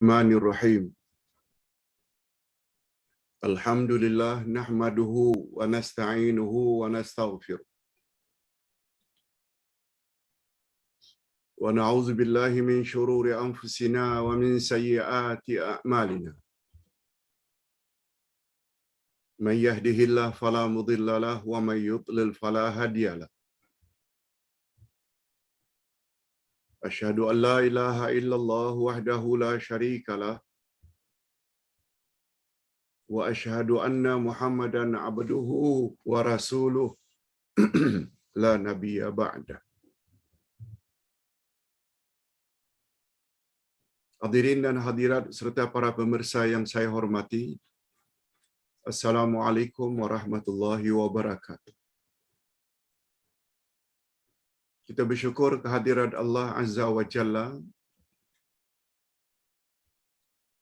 Bismillahirrahmanirrahim. Alhamdulillah nahmaduhu wa nasta'inuhu wa nastaghfiruh. Wa na'udzu billahi min shururi anfusina wa min sayyiati a'malina. Man yahdihillahu fala mudilla lahu wa man yudlil fala hadiya lahu. Asyhadu an la ilaha illallah wahdahu la syarika lah wa asyhadu anna Muhammadan abduhu wa rasuluh la nabiyya ba'da. Hadirin dan hadirat serta para pemirsa yang saya hormati, Assalamualaikum warahmatullahi wabarakatuh. Kita bersyukur kehadirat Allah Azza wa Jalla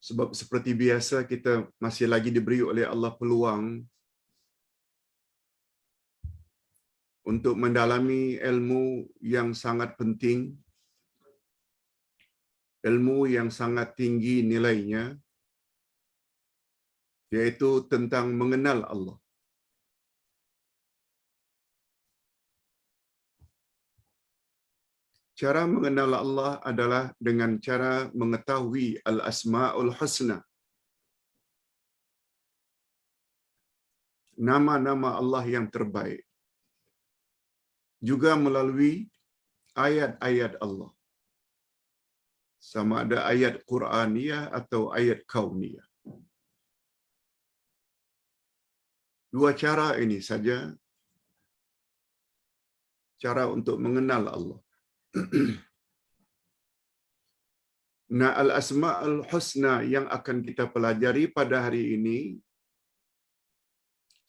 sebab seperti biasa kita masih lagi diberi oleh Allah peluang untuk mendalami ilmu yang sangat penting, ilmu yang sangat tinggi nilainya, yaitu tentang mengenal Allah. Cara mengenal Allah adalah dengan cara mengetahui Al-Asma'ul Husna. Nama-nama Allah yang terbaik. Juga melalui ayat-ayat Allah. Sama ada ayat Qur'aniyah atau ayat Kauniyah. Dua cara ini saja cara untuk mengenal Allah. Nah, Al-Asma'ul Husna yang akan kita pelajari pada hari ini,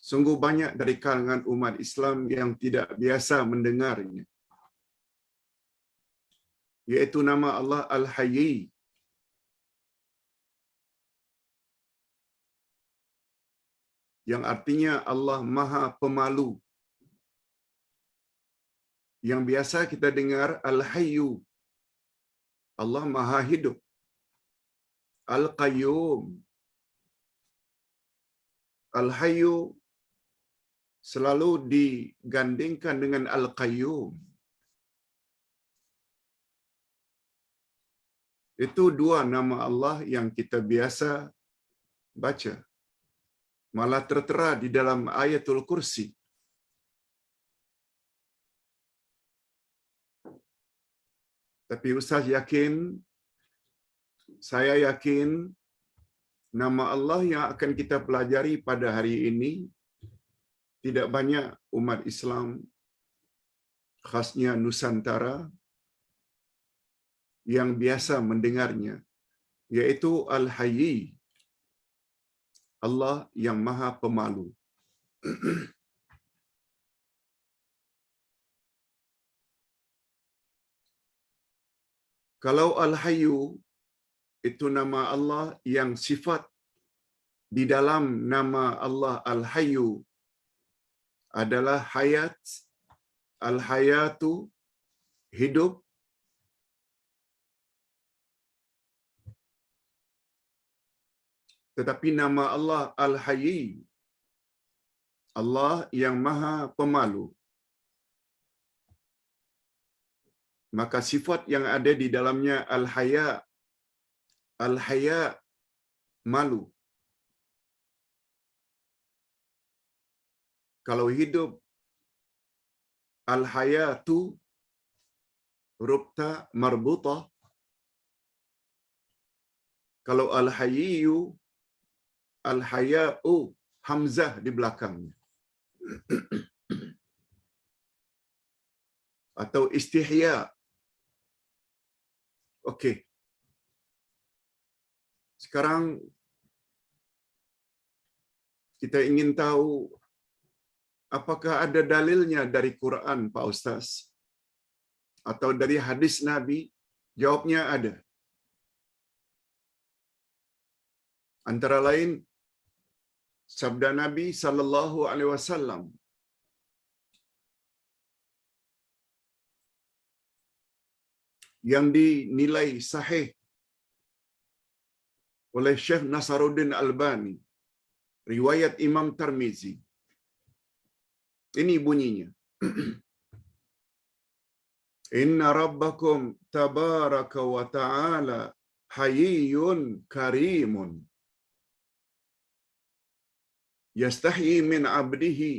sungguh banyak dari kalangan umat Islam yang tidak biasa mendengarnya. Yaitu nama Allah Al-Hayy. Yang artinya Allah Maha Pemalu. Yang biasa kita dengar Al-Hayyu. Allah Maha Hidup. Al-Qayyum. Al-Hayyu selalu digandingkan dengan Al-Qayyum. Itu dua nama Allah yang kita biasa baca. Malah tertera di dalam Ayatul Kursi. Tapi Ustaz yakin, saya yakin, nama Allah yang akan kita pelajari pada hari ini, tidak banyak umat Islam, khasnya Nusantara, yang biasa mendengarnya, yaitu Al-Hayy, Allah yang Maha Pemalu. Kalau Al-Hayyu itu nama Allah yang sifat di dalam nama Allah Al-Hayyu adalah hayat, Al-Hayatu, hidup. Tetapi nama Allah Al-Hayy, Allah yang Maha Pemalu, maka sifat yang ada di dalamnya Al-Haya, Al-Haya, malu. Kalau hidup, Al-Hayatu, rubta marbuta. Kalau Al-Hayyu, Al-Haya'u, hamzah di belakangnya. Atau istihya. Okey. Sekarang kita ingin tahu apakah ada dalilnya dari Quran, Pak Ustaz? Atau dari hadis Nabi? Jawabnya ada. Antara lain sabda Nabi sallallahu alaihi wasallam yang dinilai sahih oleh Syekh Nasaruddin Albani, riwayat Imam Tirmizi. Ini bunyinya. Inna rabbakum tabaraka wa ta'ala hayyun karimun yastahi min 'abdihi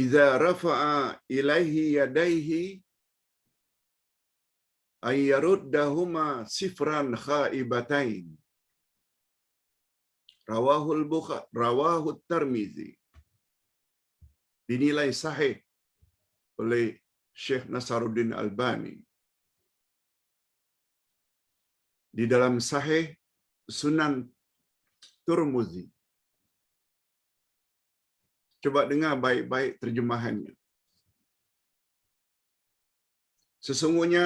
idza rafa'a ilaihi yadayhi ay yaruddahuma sifran khaibatain. Rawahu Tirmizi. Dinilai sahih oleh Syekh Nasaruddin Albani. Di dalam sahih Sunan Tirmizi. Coba dengar baik-baik terjemahannya. Sesungguhnya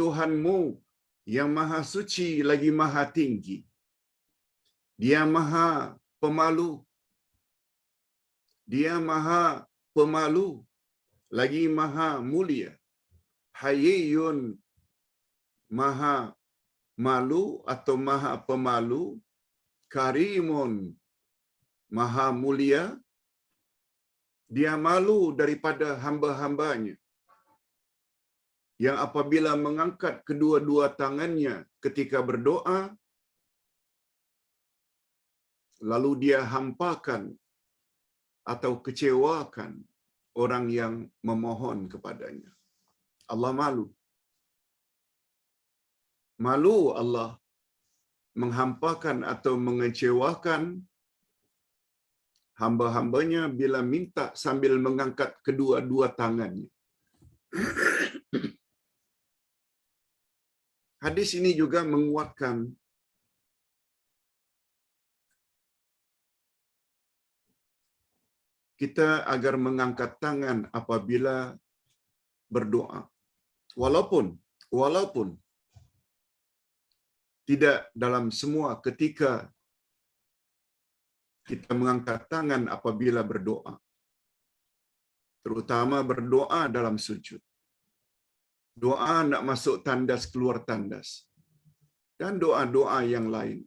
Tuhanmu yang maha suci lagi maha tinggi. Dia maha pemalu. Dia maha pemalu lagi maha mulia. Hayyun, maha malu atau maha pemalu. Karimun, maha mulia. Dia malu daripada hamba-hambanya yang apabila mengangkat kedua-dua tangannya ketika berdoa, lalu dia hampakan atau kecewakan orang yang memohon kepadanya. Allah malu. Malu Allah menghampakan atau mengecewakan hamba-hambanya bila minta sambil mengangkat kedua-dua tangannya. Hadis ini juga menguatkan kita agar mengangkat tangan apabila berdoa. Walaupun tidak dalam semua ketika kita mengangkat tangan apabila berdoa. Terutama berdoa dalam sujud. Doa nak masuk tandas, keluar tandas. Dan doa-doa yang lain.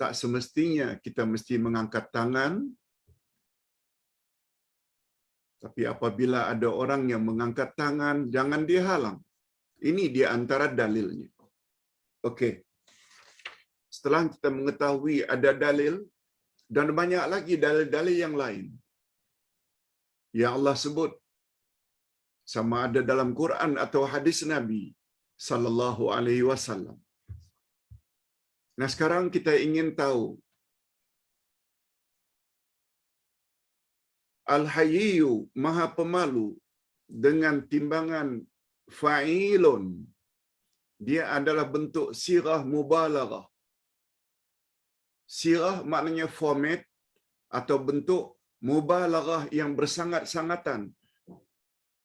Tak semestinya kita mesti mengangkat tangan. Tapi apabila ada orang yang mengangkat tangan, jangan dihalang. Ini di antara dalilnya. Okey. Setelah kita mengetahui ada dalil, dan banyak lagi dalil-dalil yang lain yang Allah sebut sama ada dalam Quran atau hadis Nabi sallallahu alaihi wasallam. Nah, sekarang kita ingin tahu Al-Hayyu, Maha Pemalu, dengan timbangan fa'ilun. Dia adalah bentuk sirah mubalaghah. Sirah maknanya format atau bentuk mubalaghah yang bersangat-sangatan.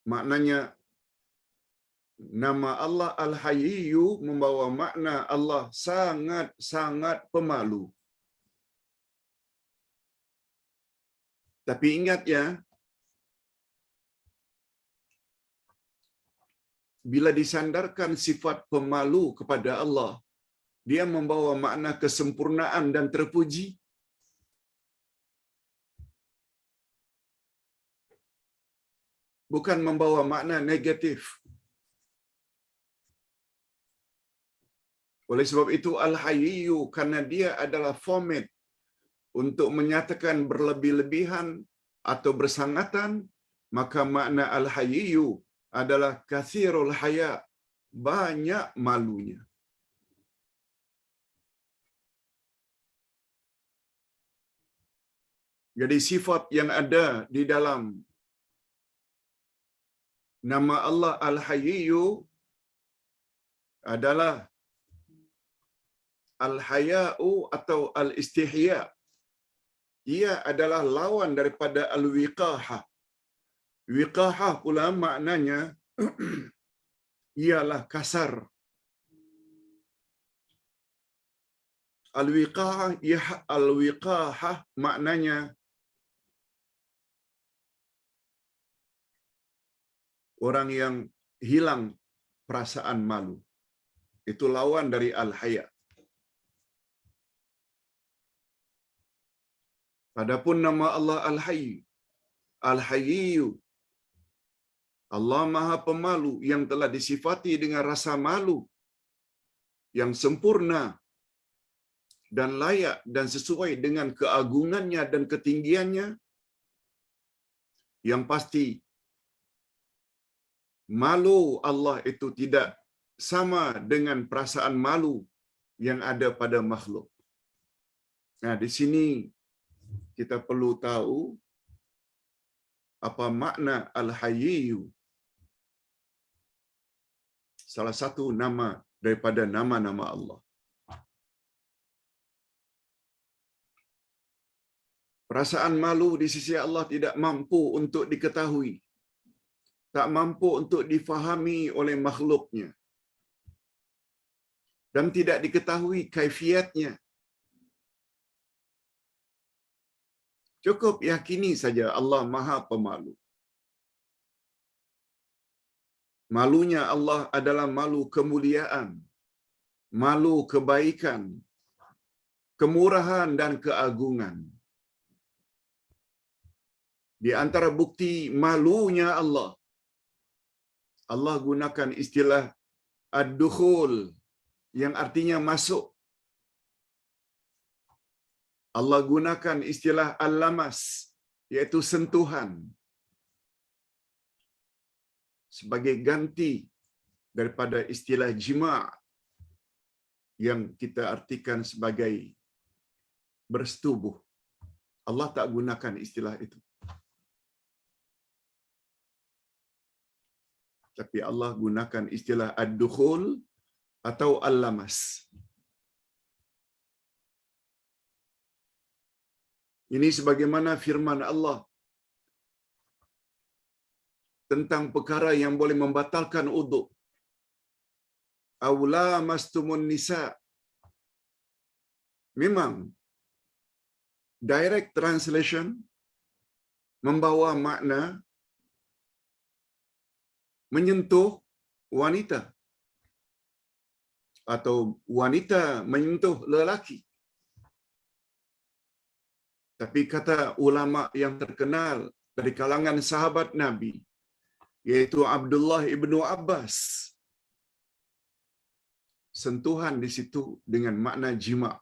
Maknanya nama Allah Al-Hayyu membawa makna Allah sangat-sangat pemalu. Tapi ingat ya, bila disandarkan sifat pemalu kepada Allah, dia membawa makna kesempurnaan dan terpuji. Bukan membawa makna negatif. Oleh sebab itu Al-Hayyu, karena dia adalah format untuk menyatakan berlebih-lebihan atau bersangatan, maka makna Al-Hayyu adalah kathirul haya, banyak malunya. Jadi sifat yang ada di dalam nama Allah Al-Hayyu adalah Al-Haya'u atau Al-Istihya. Ia adalah lawan daripada Al-Wiqahah. Wiqahah pula maknanya ialah kasar. Al-Wiqahah maknanya orang yang hilang perasaan malu. Itu lawan dari al-haya. Adapun nama Allah Al-Hayy, Al-Hayyu, Allah Maha Pemalu yang telah disifati dengan rasa malu yang sempurna dan layak dan sesuai dengan keagungannya dan ketinggiannya, yang pasti malu Allah itu tidak sama dengan perasaan malu yang ada pada makhluk. Nah, di sini kita perlu tahu apa makna Al-Hayyu. Salah satu nama daripada nama-nama Allah. Perasaan malu di sisi Allah tidak mampu untuk diketahui, tak mampu untuk difahami oleh makhluknya, dan tidak diketahui kaifiatnya. Cukup yakini saja Allah Maha Pemalu. Malunya Allah adalah malu kemuliaan, malu kebaikan, kemurahan dan keagungan. Di antara bukti malunya Allah, Allah gunakan istilah ad-dukhul yang artinya masuk. Allah gunakan istilah al-lamas, yaitu sentuhan, sebagai ganti daripada istilah jima' yang kita artikan sebagai bersetubuh. Allah tak gunakan istilah itu. Tapi Allah gunakan istilah ad-dukhul atau al-lamas. Ini sebagaimana firman Allah tentang perkara yang boleh membatalkan uduk. Aula mastumun nisa. Memang direct translation membawa makna menyentuh wanita atau wanita menyentuh lelaki. Tapi kata ulama yang terkenal dari kalangan sahabat Nabi, yaitu Abdullah ibnu Abbas, sentuhan di situ dengan makna jima'.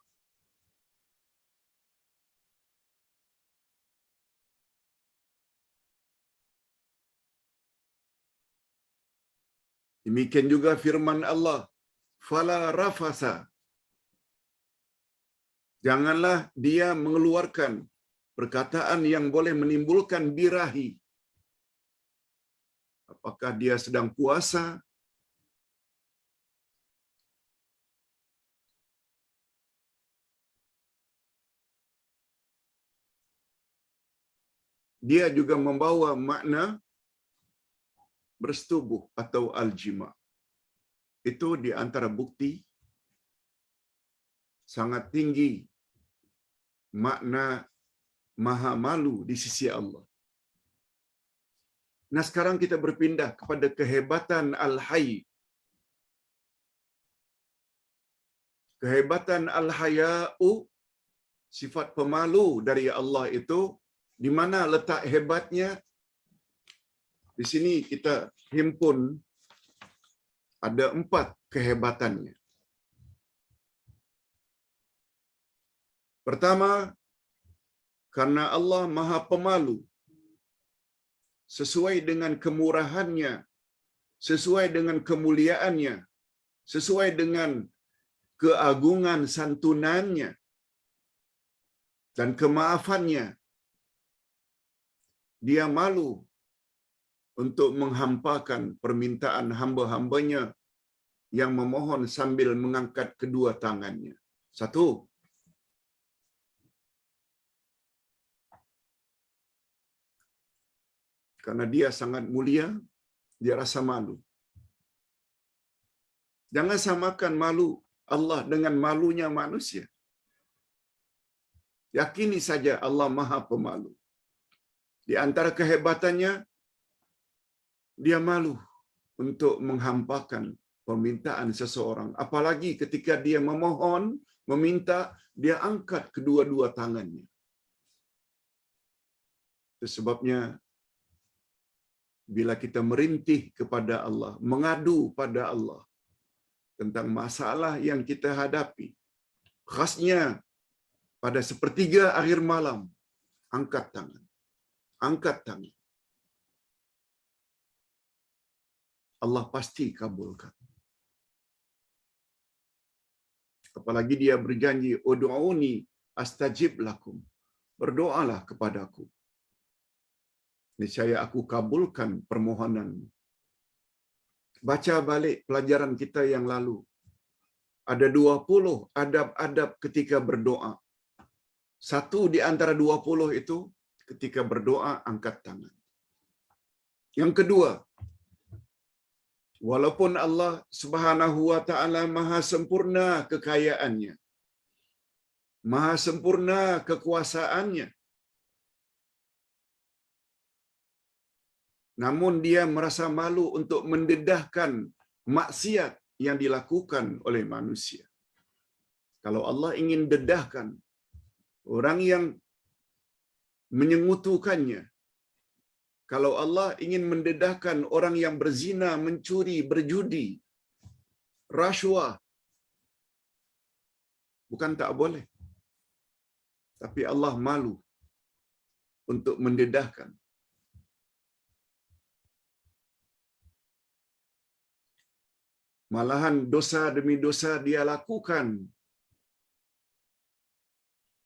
Demikian juga firman Allah, fala rafasa. Janganlah dia mengeluarkan perkataan yang boleh menimbulkan birahi. Apakah dia sedang puasa, dia juga membawa makna bersetubuh atau al-jima'. Itu di antara bukti sangat tinggi makna maha malu di sisi Allah. Nah, sekarang kita berpindah kepada kehebatan al-hayy. Kehebatan al-haya'u, sifat pemalu dari Allah itu, di mana letak hebatnya? Di sini kita himpun ada 4 kehebatannya. Pertama, karena Allah Maha Pemalu, sesuai dengan kemurahannya, sesuai dengan kemuliaannya, sesuai dengan keagungan santunannya dan kemaafannya, dia malu untuk menghampakan permintaan hamba-hambanya yang memohon sambil mengangkat kedua tangannya. 1, karena dia sangat mulia, dia rasa malu. Jangan samakan malu Allah dengan malunya manusia. Yakini saja Allah Maha Pemalu. Di antara kehebatannya, dia malu untuk menghampakan permintaan seseorang. Apalagi ketika dia memohon, meminta, dia angkat kedua-dua tangannya. Itu sebabnya bila kita merintih kepada Allah, mengadu pada Allah tentang masalah yang kita hadapi, khasnya pada sepertiga akhir malam, angkat tangan. Angkat tangan. Allah pasti kabulkan. Apalagi dia berjanji, ud'uni astajib lakum. Berdoalah kepadaku, niscaya aku kabulkan permohonanmu. Baca balik pelajaran kita yang lalu. Ada 20 adab-adab ketika berdoa. Satu di antara 20 itu, ketika berdoa, angkat tangan. Yang kedua, walaupun Allah Subhanahu wa ta'ala maha sempurna kekayaannya, maha sempurna kekuasaannya, namun dia merasa malu untuk mendedahkan maksiat yang dilakukan oleh manusia. Kalau Allah ingin dedahkan orang yang menyengutukannya, kalau Allah ingin mendedahkan orang yang berzina, mencuri, berjudi, rasuah, bukan tak boleh, tapi Allah malu untuk mendedahkan. Malahan dosa demi dosa dia lakukan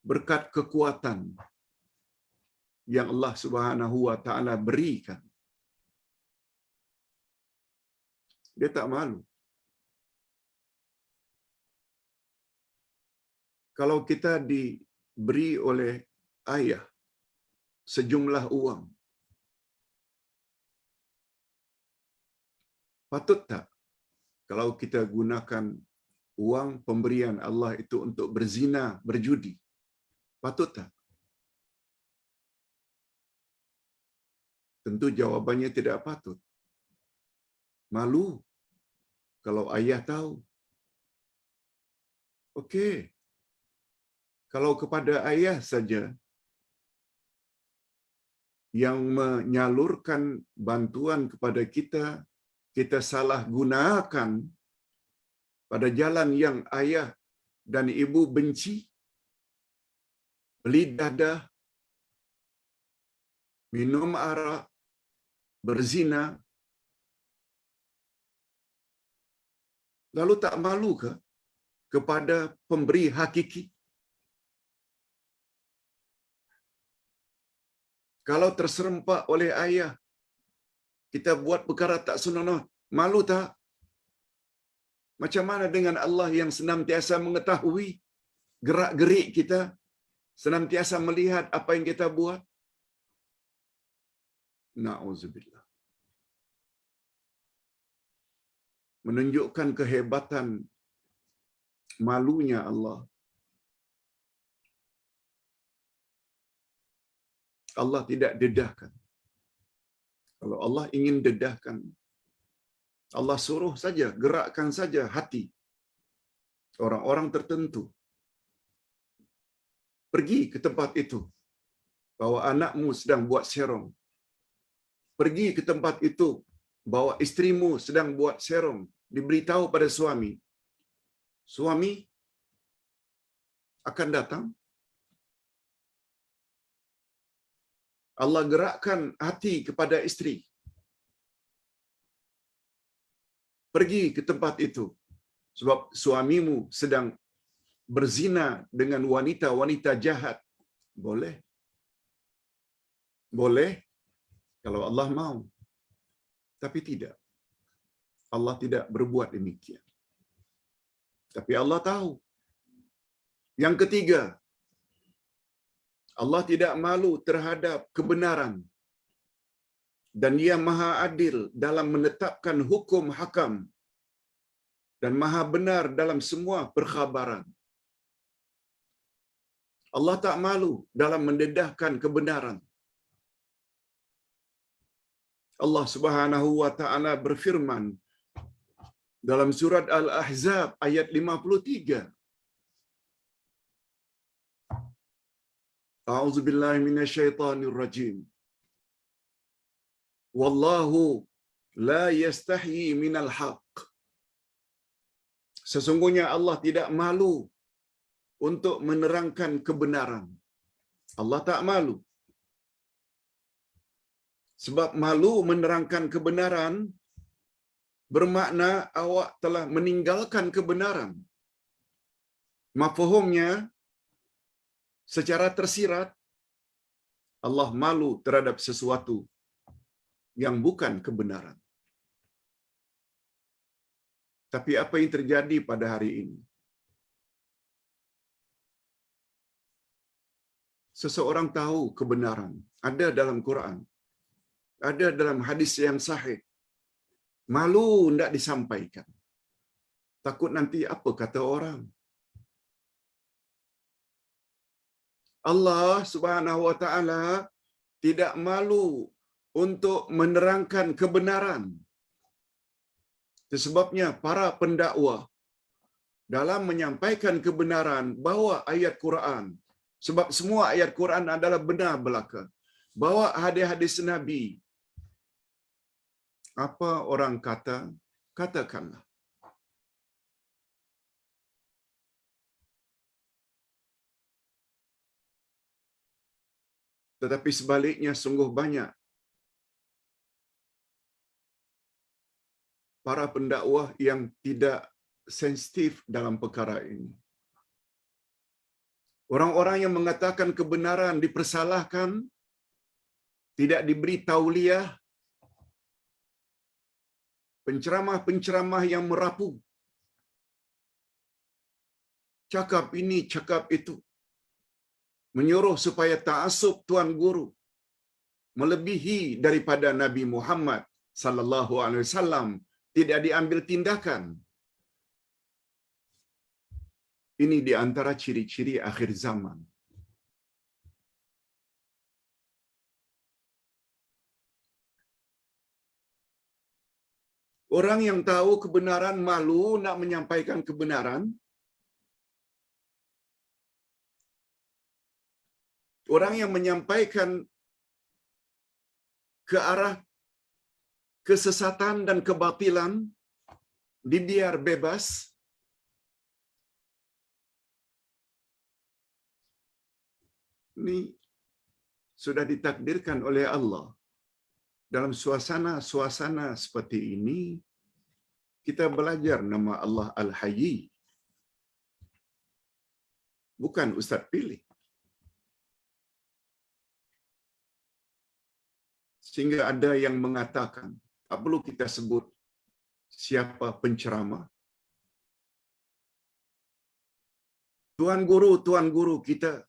berkat kekuatan yang Allah Subhanahu wa ta'ala berikan. Dia tak malu. Kalau kita diberi oleh ayah sejumlah uang, patut tak kalau kita gunakan uang pemberian Allah itu untuk berzina, berjudi? Patut tak? Tentu jawabannya tidak patut. Malu kalau ayah tahu. Okey. Kalau kepada ayah saja yang menyalurkan bantuan kepada kita, kita salah gunakan pada jalan yang ayah dan ibu benci, beli dadah, minum arak, berzina, lalu tak malu ke kepada pemberi hakiki? Kalau terserempak oleh ayah, kita buat perkara tak senonoh, malu tak? Macam mana dengan Allah yang senantiasa mengetahui gerak-gerik kita, senantiasa melihat apa yang kita buat? Na'udzubillah. Menunjukkan kehebatan malunya Allah. Allah tidak dedahkan. Kalau Allah ingin dedahkan, Allah suruh saja, gerakkan saja hati orang-orang tertentu. Pergi ke tempat itu, bawa anakmu sedang buat serong. Pergi ke tempat itu, bawa istrimu sedang buat serong. Diberitahu pada suami. Suami akan datang. Allah gerakkan hati kepada istri. Pergi ke tempat itu, sebab suamimu sedang berzina dengan wanita-wanita jahat. Boleh. Boleh kalau Allah mau. Tapi tidak. Allah tidak berbuat demikian. Tapi Allah tahu. Yang ketiga, Allah tidak malu terhadap kebenaran. Dan Dia maha adil dalam menetapkan hukum hakam. Dan maha benar dalam semua perkhabaran. Allah tak malu dalam mendedahkan kebenaran. Allah Subhanahu wa ta'ala berfirman Dalam surat Al-Ahzab ayat 53. A'udzubillahi minasyaitonir rajim. Wallahu la yastahi minal haqq. Sesungguhnya Allah tidak malu untuk menerangkan kebenaran. Allah tak malu. Sebab malu menerangkan kebenaran bermakna awak telah meninggalkan kebenaran. Mafhumnya secara tersirat Allah malu terhadap sesuatu yang bukan kebenaran. Tapi apa yang terjadi pada hari ini? Seseorang tahu kebenaran, ada dalam Quran, ada dalam hadis yang sahih. Malu tidak disampaikan. Takut nanti apa kata orang. Allah Subhanahu wa taala tidak malu untuk menerangkan kebenaran. Sebabnya para pendakwah dalam menyampaikan kebenaran bawa ayat Quran. Sebab semua ayat Quran adalah benar belaka. Bawa hadis-hadis Nabi. Apa orang kata, katakanlah. Tetapi sebaliknya sungguh banyak para pendakwah yang tidak sensitif dalam perkara ini. Orang-orang yang mengatakan kebenaran dipersalahkan, tidak diberi tauliah, penceramah-penceramah yang merapu, cakap ini, cakap itu, menyuruh supaya ta'assub tuan guru melebihi daripada Nabi Muhammad sallallahu alaihi wasallam tidak diambil tindakan. Ini di antara ciri-ciri akhir zaman. Orang yang tahu kebenaran malu nak menyampaikan kebenaran. Orang yang menyampaikan ke arah kesesatan dan kebatilan dibiar bebas. Ini sudah ditakdirkan oleh Allah. Dalam suasana seperti ini, kita belajar nama Allah Al-Hayy. Bukan Ustaz pilih. Sehingga ada yang mengatakan, tak perlu kita sebut siapa penceramah. Tuan guru kita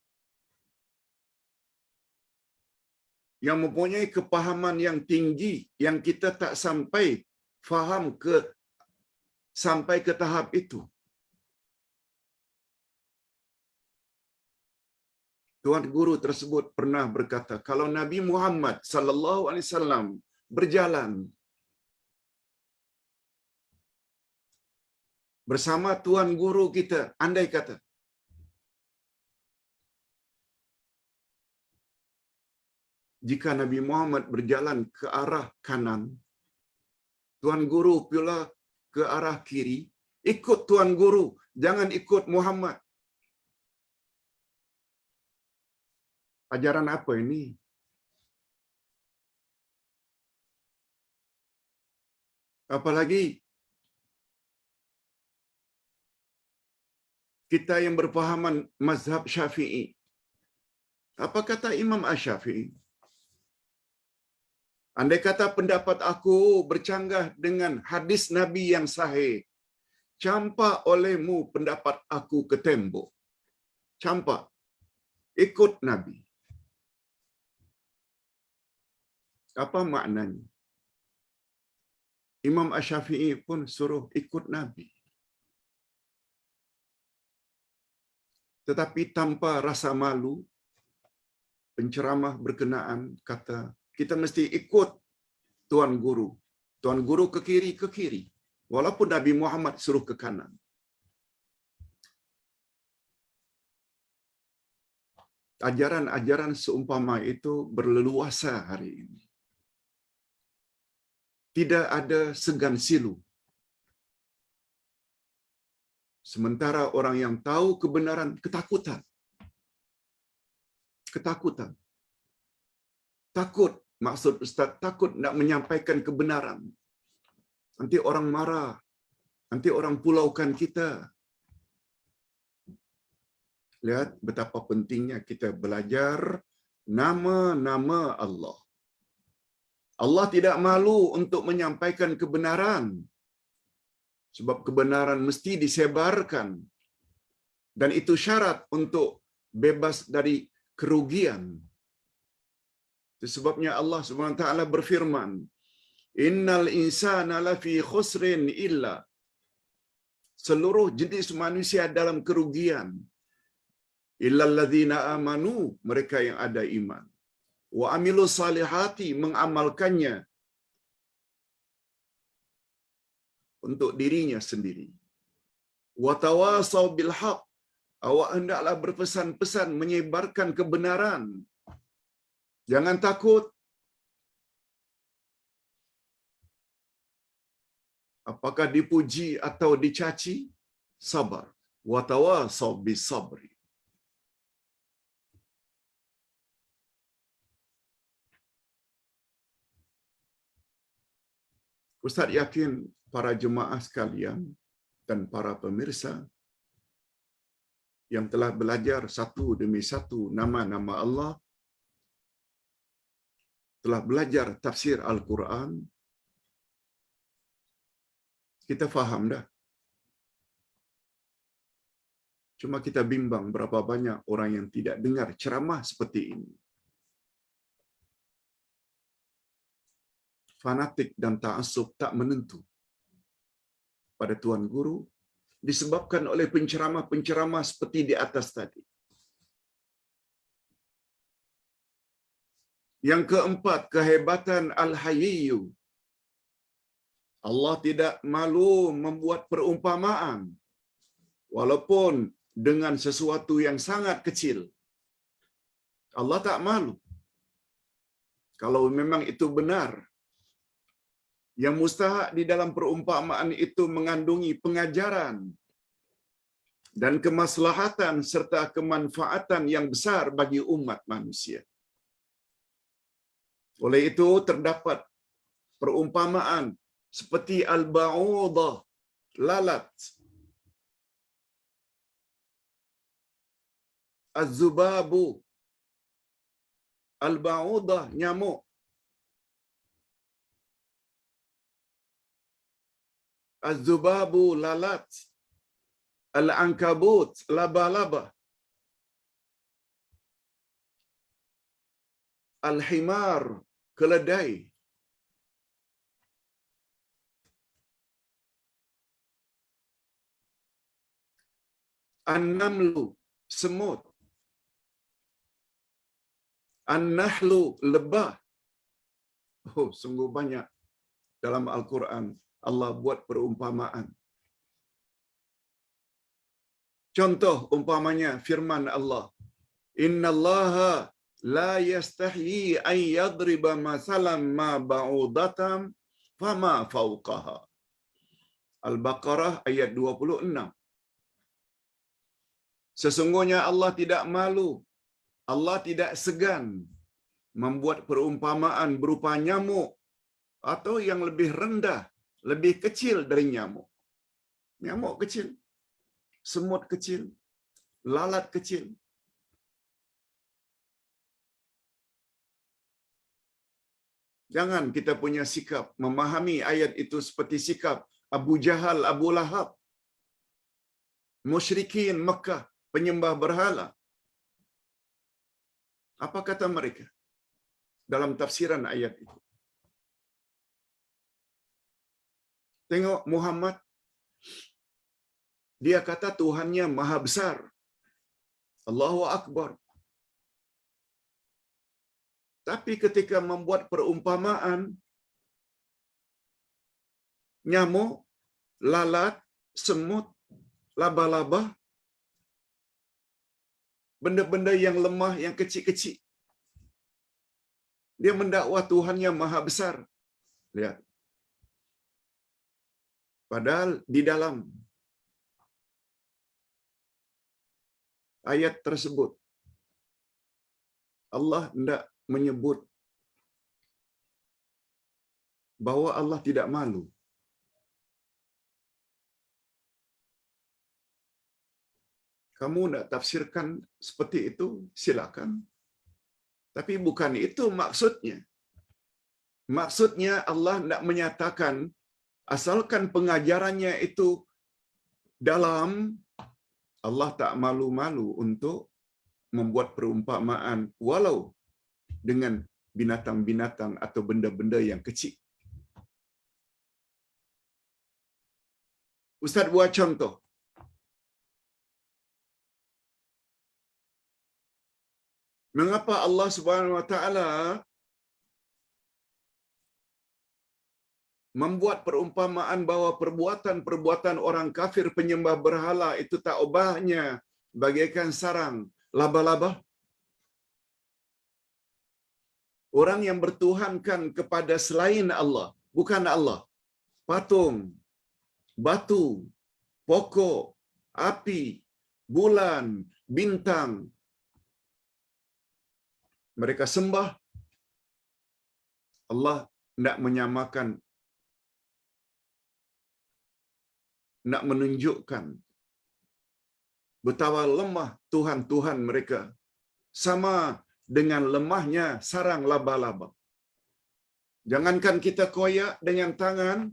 yang mempunyai kepahaman yang tinggi, yang kita tak sampai ke tahap itu. Tuan guru tersebut pernah berkata, kalau Nabi Muhammad sallallahu alaihi wasallam berjalan bersama tuan guru kita, andai kata jika Nabi Muhammad berjalan ke arah kanan, tuan guru pula ke arah kiri, ikut tuan guru, jangan ikut Muhammad. Ajaran apa ini? Apalagi kita yang berpahaman mazhab Syafi'i. Apa kata Imam Asy-Syafi'i? Andai kata pendapat aku bercanggah dengan hadis Nabi yang sahih, campak olehmu pendapat aku ke tembok. Campak. Ikut Nabi. Apa maknanya? Imam Asy-Syafi'i pun suruh ikut Nabi. Tetapi tanpa rasa malu, penceramah berkenaan kata, kita mesti ikut tuan guru. Tuan guru ke kiri, ke kiri. Walaupun Nabi Muhammad suruh ke kanan. Ajaran-ajaran seumpama itu berleluasa hari ini. Tidak ada segan silu. Sementara orang yang tahu kebenaran ketakutan. Ketakutan. Takut, maksud Ustaz, takut nak menyampaikan kebenaran. Nanti orang marah. Nanti orang pulaukan kita. Lihat betapa pentingnya kita belajar nama-nama Allah. Allah tidak malu untuk menyampaikan kebenaran. Sebab kebenaran mesti disebarkan. Dan itu syarat untuk bebas dari kerugian. Itu sebabnya Allah SWT berfirman, Innal insana lafi khusrin illa. Seluruh jenis manusia dalam kerugian. Illal ladzina amanu, mereka yang ada iman. Wa amilu salihati, mengamalkannya untuk dirinya sendiri. Wa tawasaw bil haq, awak hendaklah berpesan-pesan menyebarkan kebenaran. Jangan takut. Apakah dipuji atau dicaci? Sabar. Wa tawasaw bis sabri. Ustaz yakin para jemaah sekalian dan para pemirsa yang telah belajar satu demi satu nama-nama Allah, telah belajar tafsir Al-Quran, kita faham dah. Cuma kita bimbang berapa banyak orang yang tidak dengar ceramah seperti ini. Fanatik dan ta'assub tak menentu pada Tuan Guru disebabkan oleh penceramah-penceramah seperti di atas tadi. Yang keempat, kehebatan Al-Hayyu. Allah tidak malu membuat perumpamaan walaupun dengan sesuatu yang sangat kecil. Allah tak malu. Kalau memang itu benar, yang mustahak di dalam perumpamaan itu mengandungi pengajaran dan kemaslahatan serta kemanfaatan yang besar bagi umat manusia. Oleh itu terdapat perumpamaan seperti al-ba'udah, lalat, az-zubabu, al-ba'udah, nyamuk, az-zubabu, lalat, al-ankabut, laba-laba, al-himar, keledai, an-namlu, semut, an-nahlu, lebah. Oh, sungguh banyak dalam Al-Quran Allah buat perumpamaan. Contoh umpamanya firman Allah, Innallaha la yastahyi an yadriba masalan ma ba'udatam fama fawqaha. Al-Baqarah ayat 26. Sesungguhnya Allah tidak malu, Allah tidak segan membuat perumpamaan berupa nyamuk atau yang lebih rendah, lebih kecil dari nyamuk. Nyamuk kecil, semut kecil, lalat kecil. Jangan kita punya sikap memahami ayat itu seperti sikap Abu Jahal, Abu Lahab, musyrikin Mekah, penyembah berhala. Apa kata mereka dalam tafsiran ayat itu? Tengok Muhammad, dia kata Tuhannya maha besar. Allahu Akbar. Tapi ketika membuat perumpamaan nyamuk, lalat, semut, laba-laba, benda-benda yang lemah, yang kecil-kecil. Dia mendakwa Tuhan yang maha besar. Lihat. Padahal di dalam ayat tersebut, Allah tidak menyebut bahwa Allah tidak malu. Kamu nak tafsirkan seperti itu, silakan. Tapi bukan itu maksudnya. Maksudnya Allah nak menyatakan asalkan pengajarannya itu dalam, Allah tak malu-malu untuk membuat perumpamaan walau dengan binatang-binatang atau benda-benda yang kecil. Ustaz buat contoh. Mengapa Allah Subhanahu wa taala membuat perumpamaan bahwa perbuatan-perbuatan orang kafir penyembah berhala itu tak ubahnya bagaikan sarang laba-laba? Orang yang bertuhankan kepada selain Allah, bukan Allah, patung, batu, pokok, api, bulan, bintang, mereka sembah. Allah tidak menyamakan, nak menunjukkan betapa lemah Tuhan-Tuhan mereka, sama dengan lemahnya sarang laba-laba. Jangankan kita koyak dengan tangan,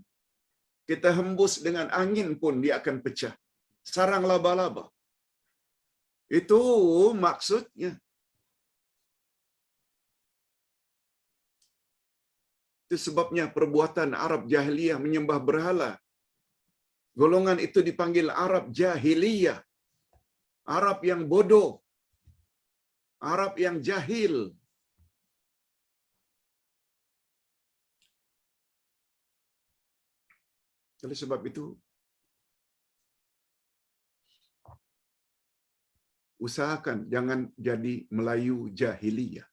kita hembus dengan angin pun dia akan pecah. Sarang laba-laba. Itu maksudnya. Itu sebabnya perbuatan Arab Jahiliyah menyembah berhala. Golongan itu dipanggil Arab Jahiliyah. Arab yang bodoh. Arab yang jahil. Oleh sebab itu, usahakan jangan jadi Melayu Jahiliyah.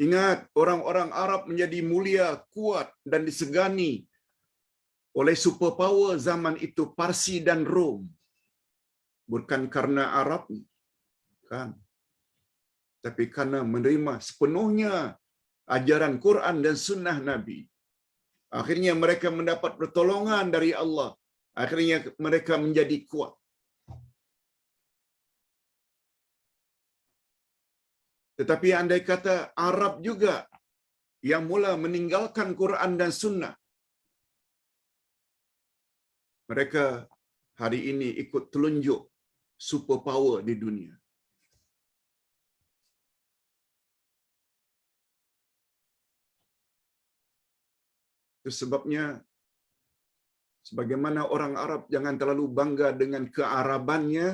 Ingat, orang-orang Arab menjadi mulia, kuat dan disegani oleh superpower zaman itu, Parsi dan Rom. Bukan karena Arab, kan? Tapi karena menerima sepenuhnya ajaran Quran dan sunnah Nabi. Akhirnya mereka mendapat pertolongan dari Allah. Akhirnya mereka menjadi kuat. Tetapi andai kata Arab juga yang mula meninggalkan Quran dan sunnah, mereka hari ini ikut telunjuk superpower di dunia. Itu sebabnya sebagaimana orang Arab jangan terlalu bangga dengan kearabannya.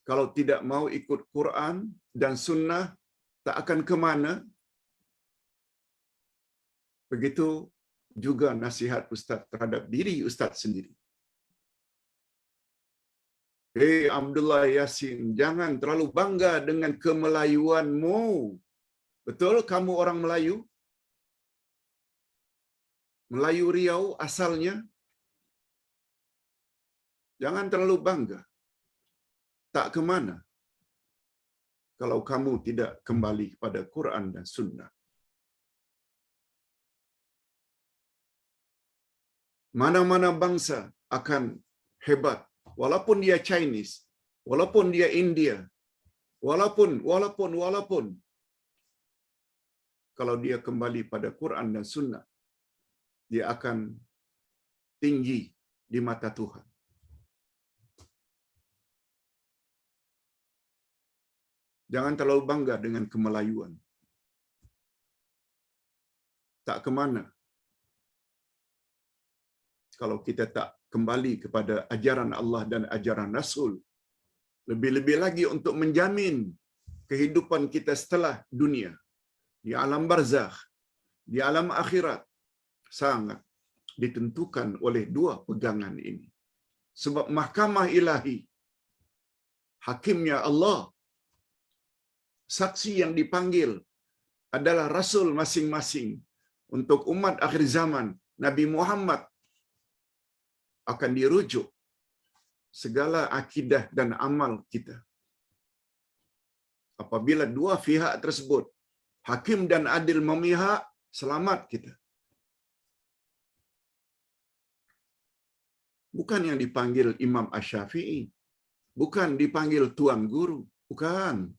Kalau tidak mau ikut Quran dan sunnah, tak akan ke mana. Begitu juga nasihat Ustaz terhadap diri Ustaz sendiri. Hei Abdullah Yasin, jangan terlalu bangga dengan kemelayuanmu. Betul kamu orang Melayu? Melayu Riau asalnya. Jangan terlalu bangga. Tak ke mana kalau kamu tidak kembali kepada Quran dan sunnah. Mana-mana bangsa akan hebat, walaupun dia Chinese, walaupun dia India, walaupun kalau dia kembali pada Quran dan sunnah, dia akan tinggi di mata Tuhan. Jangan terlalu bangga dengan kemelayuan. Tak ke mana kalau kita tak kembali kepada ajaran Allah dan ajaran Rasul. Lebih-lebih lagi untuk menjamin kehidupan kita setelah dunia, di alam barzakh, di alam akhirat, sangat ditentukan oleh dua pegangan ini. Sebab mahkamah ilahi, hakimnya Allah, saksi yang dipanggil adalah rasul masing-masing. Untuk umat akhir zaman, Nabi Muhammad, akan dirujuk segala akidah dan amal kita. Apabila dua pihak tersebut, hakim dan adil memihak, selamat kita. Bukan yang dipanggil Imam Asy-Syafi'i, bukan dipanggil Tuan Guru, bukan.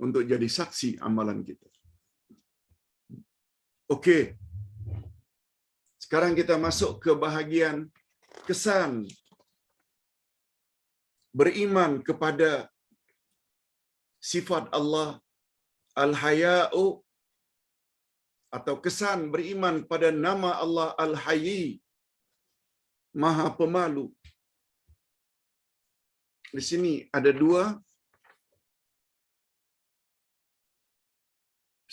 Untuk jadi saksi amalan kita. Okey. Sekarang kita masuk ke bahagian kesan beriman kepada sifat Allah Al-Haya'u, atau kesan beriman pada nama Allah Al-Hayy, Maha Pemalu. Di sini ada dua.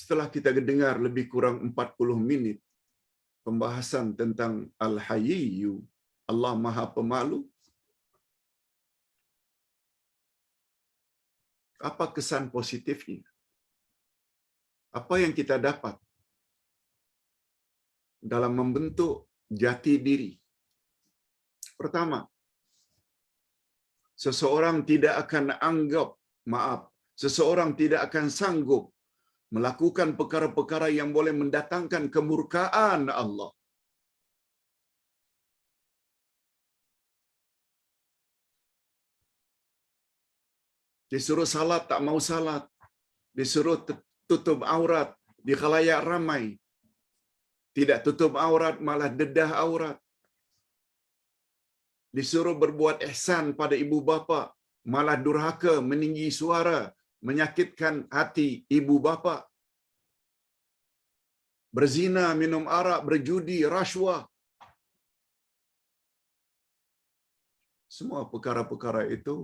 Setelah kita dengar lebih kurang 40 minit pembahasan tentang Al-Hayy, Allah Maha Pemalu, apa kesan positifnya? Apa yang kita dapat dalam membentuk jati diri? Pertama, seseorang tidak akan seseorang tidak akan sanggup melakukan perkara-perkara yang boleh mendatangkan kemurkaan Allah. Disuruh salat tak mau salat, disuruh tutup aurat di khalayak ramai, tidak tutup aurat malah dedah aurat. Disuruh berbuat ihsan pada ibu bapa, malah durhaka, meninggi suara, menyakitkan hati ibu bapa. Berzina, minum arak, berjudi, rasuah. Semua perkara-perkara itu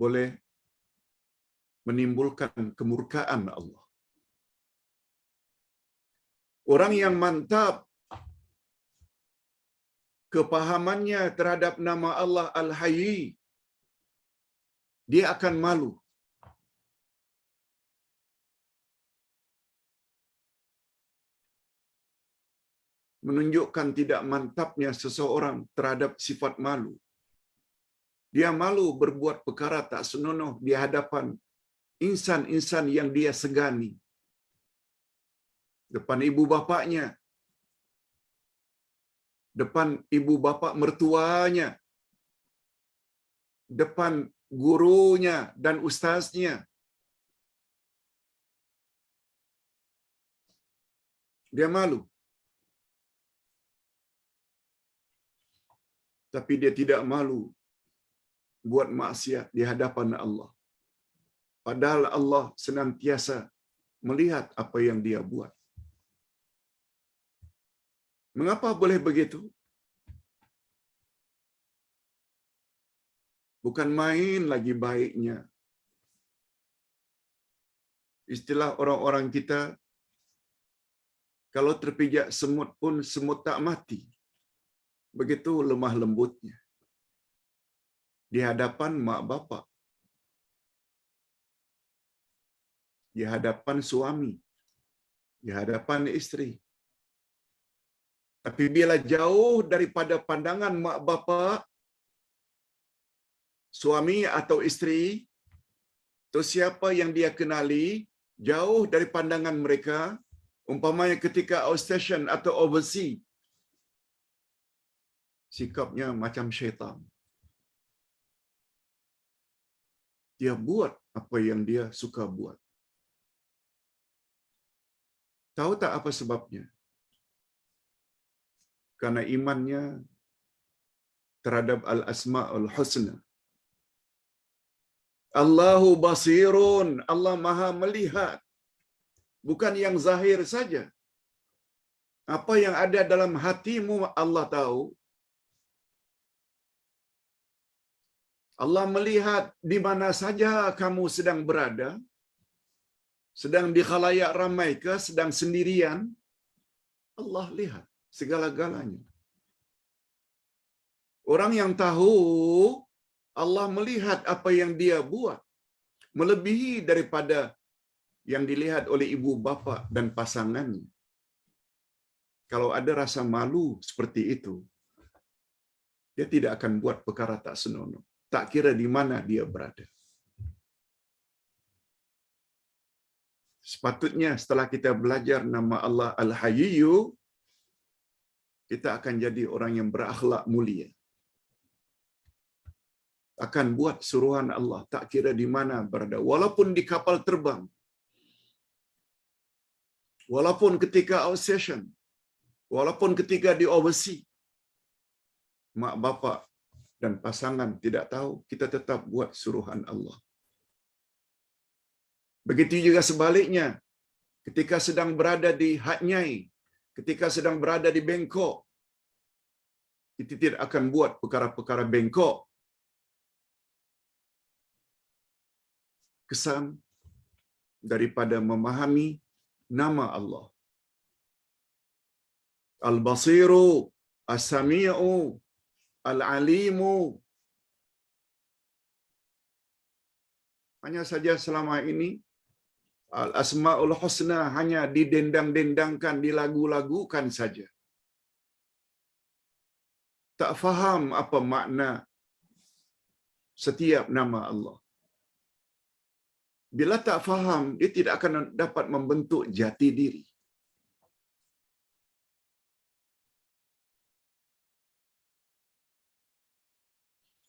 boleh menimbulkan kemurkaan Allah. Orang yang mantap kepahamannya terhadap nama Allah Al-Hayy, dia akan malu. Menunjukkan tidak mantapnya seseorang terhadap sifat malu. Dia malu berbuat perkara tak senonoh di hadapan insan-insan yang dia segani. Depan ibu bapaknya, depan ibu bapa mertuanya, depan gurunya dan ustaznya. Dia malu. Tapi dia tidak malu buat maksiat di hadapan Allah. Padahal Allah senantiasa melihat apa yang dia buat. Mengapa boleh begitu? Bukan main lagi baiknya. Istilah orang-orang kita, kalau terpijak semut pun semut tak mati. Begitu lemah lembutnya di hadapan mak bapak, di hadapan suami, di hadapan isteri. Tapi bila jauh daripada pandangan mak bapak, suami atau isteri, atau siapa yang dia kenali, jauh dari pandangan mereka, umpamanya ketika outstation atau overseas, sikapnya macam syaitan. Dia buat apa yang dia suka buat. Tahu tak apa sebabnya? Karena imannya terhadap Al-Asma'ul Husna. Allahu basirun, Allah Maha melihat. Bukan yang zahir saja. Apa yang ada dalam hatimu Allah tahu. Allah melihat di mana saja kamu sedang berada. sedang di khalayak ramai ke, sedang sendirian, Allah lihat segala-galanya. Orang yang tahu Allah melihat apa yang dia buat, melebihi daripada yang dilihat oleh ibu bapa dan pasangannya. Kalau ada rasa malu seperti itu, dia tidak akan buat perkara tak senonoh, tak kira di mana dia berada. Sepatutnya setelah kita belajar nama Allah Al-Hayyu, kita akan jadi orang yang berakhlak mulia. Akan buat suruhan Allah, tak kira di mana berada. Walaupun di kapal terbang, walaupun ketika outstation, walaupun ketika di overseas, mak bapak dan pasangan tidak tahu, kita tetap buat suruhan Allah. Begitu juga sebaliknya, ketika sedang berada di Hat Nyai, ketika sedang berada di Bangkok, kita tidak akan buat perkara-perkara bengkok. Kesan daripada memahami nama Allah. Al-Basiru, As-Sami'u, Al-Alimu. Hanya saja selama ini Al-Asma'ul Husna hanya didendang-dendangkan, dilagu-lagukan saja. Tak faham apa makna setiap nama Allah. Bila tak faham, dia tidak akan dapat membentuk jati diri.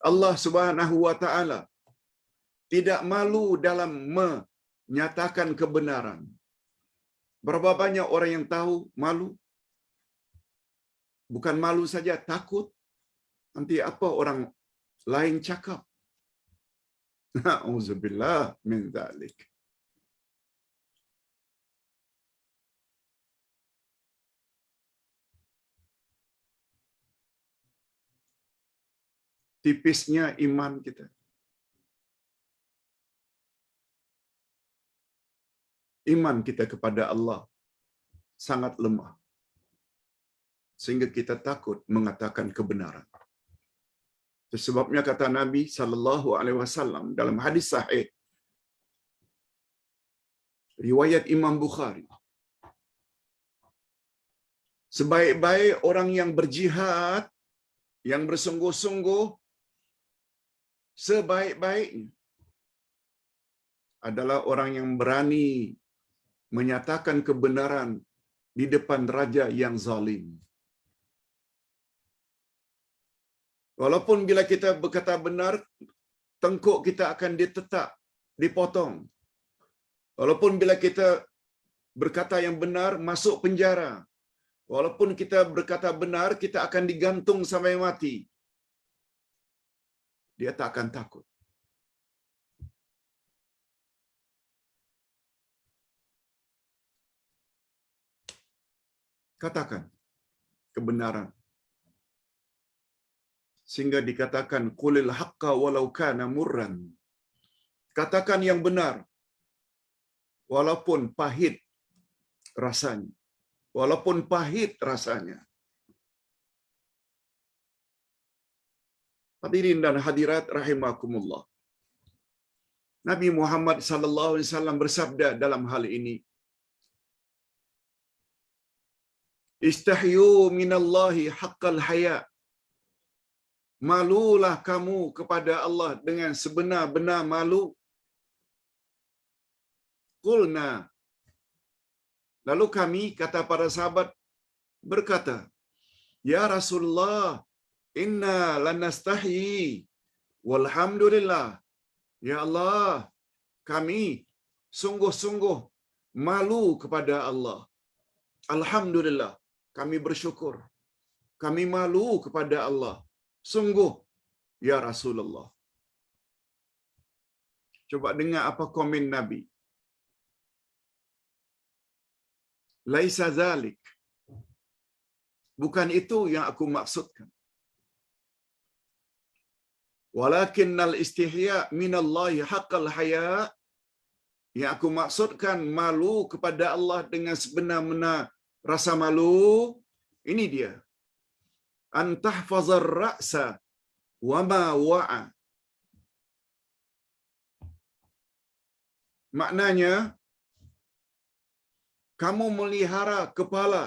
Allah Subhanahu wa taala tidak malu dalam menyatakan kebenaran. Berapa banyak orang yang tahu malu? Bukan malu saja, takut. Nanti apa orang lain cakap? Na'udzubillah min dzalik. Tipisnya iman kita. Iman kita kepada Allah sangat lemah. Sehingga kita takut mengatakan kebenaran. Itu sebabnya kata Nabi sallallahu alaihi wasallam dalam hadis sahih riwayat Imam Bukhari, sebaik-baik orang yang berjihad, yang bersungguh-sungguh, sebaik-baiknya adalah orang yang berani menyatakan kebenaran di depan raja yang zalim. Walaupun bila kita berkata benar, tengkuk kita akan ditetak, dipotong. Walaupun bila kita berkata yang benar, masuk penjara. Walaupun kita berkata benar, kita akan digantung sampai mati. Dia tak akan takut. Katakan kebenaran. Sehingga dikatakan qulil haqqa walau kana murran. Katakan yang benar walaupun pahit rasanya. Walaupun pahit rasanya. Hadirin dan hadirat rahimakumullah. Nabi Muhammad sallallahu alaihi wasallam bersabda dalam hal ini, istahyu minallahi haqqal haya. Malulah kamu kepada Allah dengan sebenar-benar malu. Qulna. Lalu kami, kata para sahabat, berkata, ya Rasulullah, inna lanastahi walhamdulillah. Ya Allah, kami sungguh-sungguh malu kepada Allah. Alhamdulillah, kami bersyukur. Kami malu kepada Allah. Sungguh, ya Rasulullah. Coba dengar apa komen Nabi. Laisa zalik. Bukan itu yang aku maksudkan. Walakinnal istihya minallahi haqqal haya Yang aku maksudkan malu kepada Allah dengan sebenar-benar rasa malu, ini dia. Antahfazar ra'sa wa ma wa'a. Maknanya, kamu melihara kepala.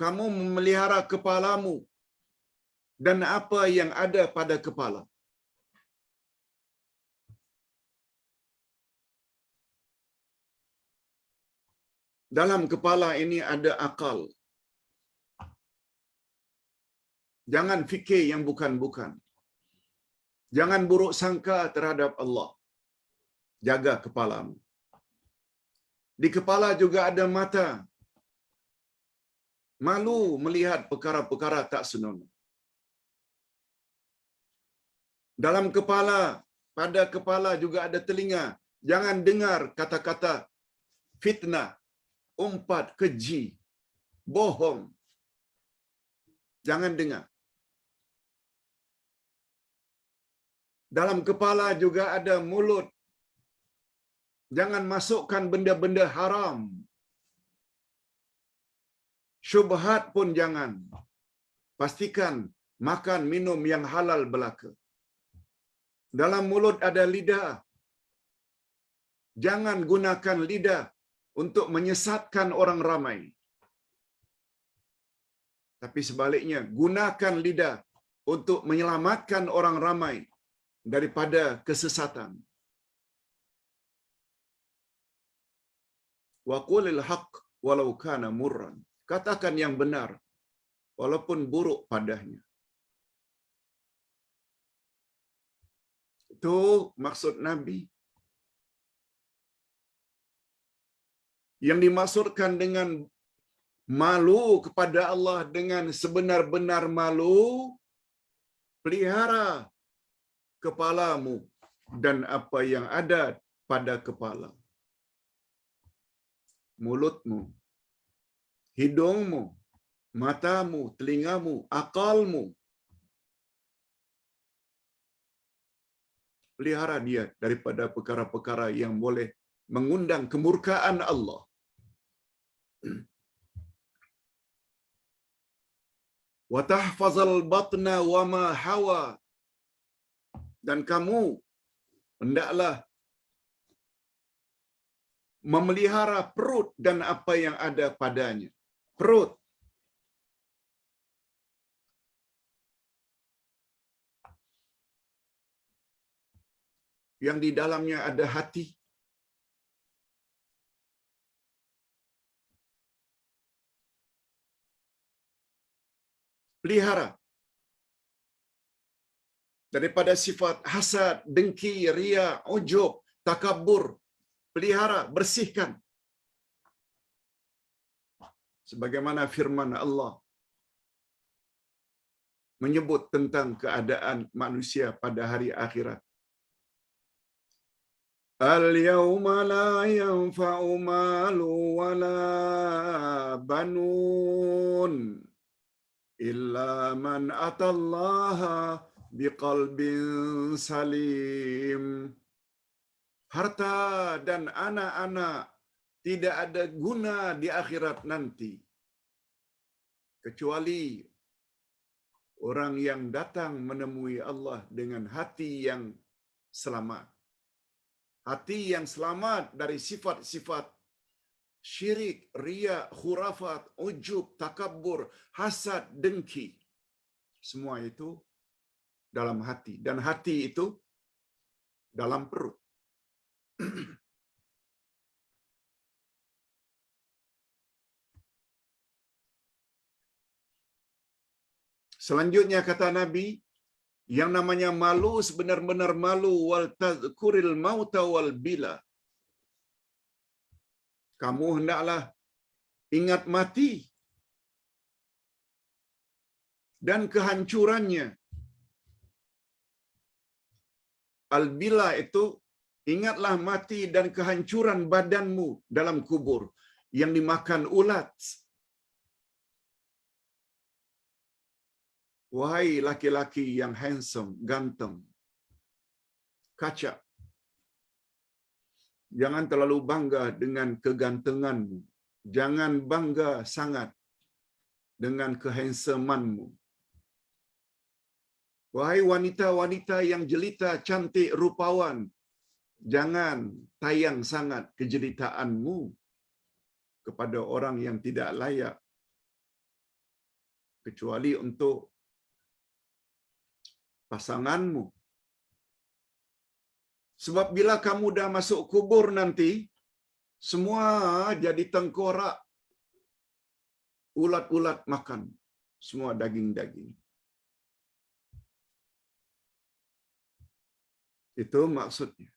Kamu memelihara kepalamu dan apa yang ada pada kepala. Dalam kepala ini ada akal. Jangan fikir yang bukan-bukan. Jangan buruk sangka terhadap Allah. Jaga kepalamu. Di kepala juga ada mata. Malu melihat perkara-perkara tak senonoh. Dalam kepala, pada kepala juga ada telinga. Jangan dengar kata-kata fitnah, umpat, keji, bohong. Jangan dengar. Dalam kepala juga ada mulut. Jangan masukkan benda-benda haram. Syubhat pun jangan. Pastikan makan minum yang halal belaka. Dalam mulut ada lidah. Jangan gunakan lidah untuk menyesatkan orang ramai. Tapi sebaliknya, gunakan lidah untuk menyelamatkan orang ramai daripada kesesatan. Wa qulil haqq walau kana murran. Katakan yang benar walaupun buruk padanya. Itu maksud Nabi. Yang dimaksudkan dengan malu kepada Allah dengan sebenar-benar malu, pelihara kepalamu dan apa yang ada pada kepala. Mulutmu, hidungmu, matamu, telingamu, akalmu. Pelihara dia daripada perkara-perkara yang boleh mengundang kemurkaan Allah. Wa tahfazal batna wa ma hawa. Dan kamu hendaklah memelihara perut dan apa yang ada padanya. Perut. Yang di dalamnya ada hati. Pelihara daripada sifat hasad, dengki, ria, ujub, takabur. Pelihara, bersihkan. Sebagaimana firman Allah menyebut tentang keadaan manusia pada hari akhirat. Al-yawma la yanfa'u malu wa la banun illa man atallaha biqalbin salim. Harta dan anak-anak tidak ada guna di akhirat nanti kecuali orang yang datang menemui Allah dengan hati yang selamat. Hati yang selamat dari sifat-sifat syirik, riya, khurafat, ujub, takabbur, hasad, dengki. Semua itu dalam hati. Dan hati itu dalam perut. Selanjutnya kata Nabi, yang namanya malu sebenar-benar malu wal tadhkuril mauta wal bila. Kamu hendaklah ingat mati dan kehancurannya. Al-bila itu ingatlah mati dan kehancuran badanmu dalam kubur yang dimakan ulat. Wahai laki-laki yang handsome, ganteng, kaca. Jangan terlalu bangga dengan kegantenganmu. Jangan bangga sangat dengan kehandsomanmu. Wahai wanita-wanita yang jelita, cantik, rupawan, jangan tayang sangat kejelitaanmu kepada orang yang tidak layak, kecuali untuk pasanganmu. Sebab bila kamu dah masuk kubur nanti, semua jadi tengkorak, ulat-ulat makan, semua daging-daging. Itu maksudnya.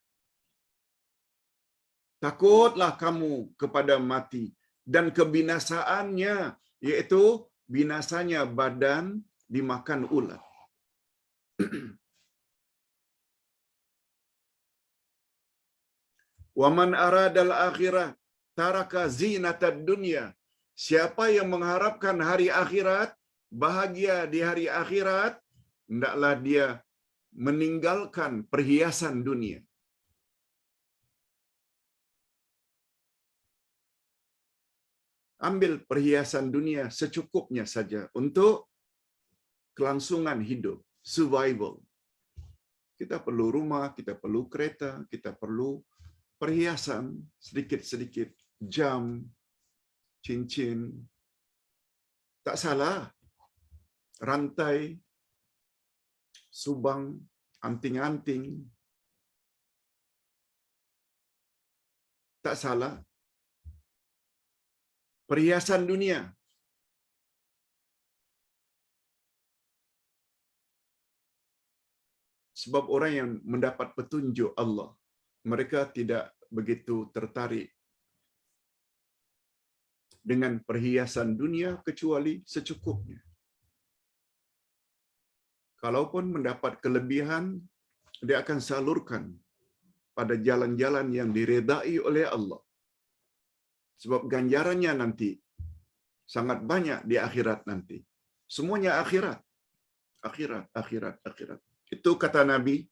Takutlah kamu kepada mati dan kebinasaannya, yaitu binasanya badan dimakan ulat. Waman aradal akhirah taraka zinatad dunya. Siapa yang mengharapkan hari akhirat, bahagia di hari akhirat, hendaklah dia meninggalkan perhiasan dunia. Ambil perhiasan dunia secukupnya saja untuk kelangsungan hidup, survival. Kita perlu rumah, kita perlu kereta, kita perlu perhiasan sedikit-sedikit, jam, cincin. Tak salah. Rantai, subang, anting-anting. Tak salah. Perhiasan dunia. Sebab orang yang mendapat petunjuk Allah, mereka tidak begitu tertarik dengan perhiasan dunia kecuali secukupnya. Kalaupun mendapat kelebihan, dia akan salurkan pada jalan-jalan yang diredai oleh Allah. Sebab ganjarannya nanti sangat banyak di akhirat nanti. Semuanya akhirat. Akhirat, akhirat, akhirat. Itu kata Nabi,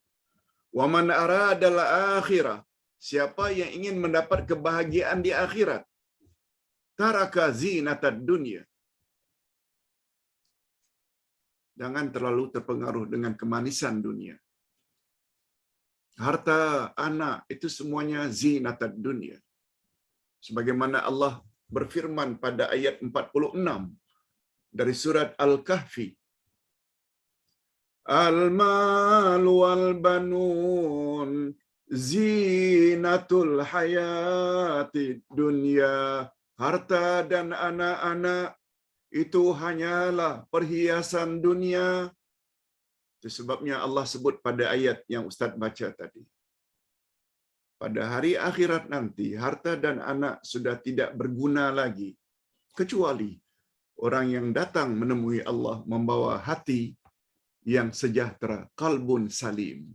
"Wa man aradal akhirah." Siapa yang ingin mendapat kebahagiaan di akhirat, taraka zinatad dunya. Jangan terlalu terpengaruh dengan kemanisan dunia. Harta, anak, itu semuanya zinatad dunya. Sebagaimana Allah berfirman pada ayat 46 dari surat Al-Kahfi. Al-mal wal banun zinatul hayati dunya. Harta dan anak-anak itu hanyalah perhiasan dunia. Itu sebabnya Allah sebut pada ayat yang Ustaz baca tadi. Pada hari akhirat nanti, harta dan anak sudah tidak berguna lagi. Kecuali orang yang datang menemui Allah membawa hati yang sejahtera, qalbun salim.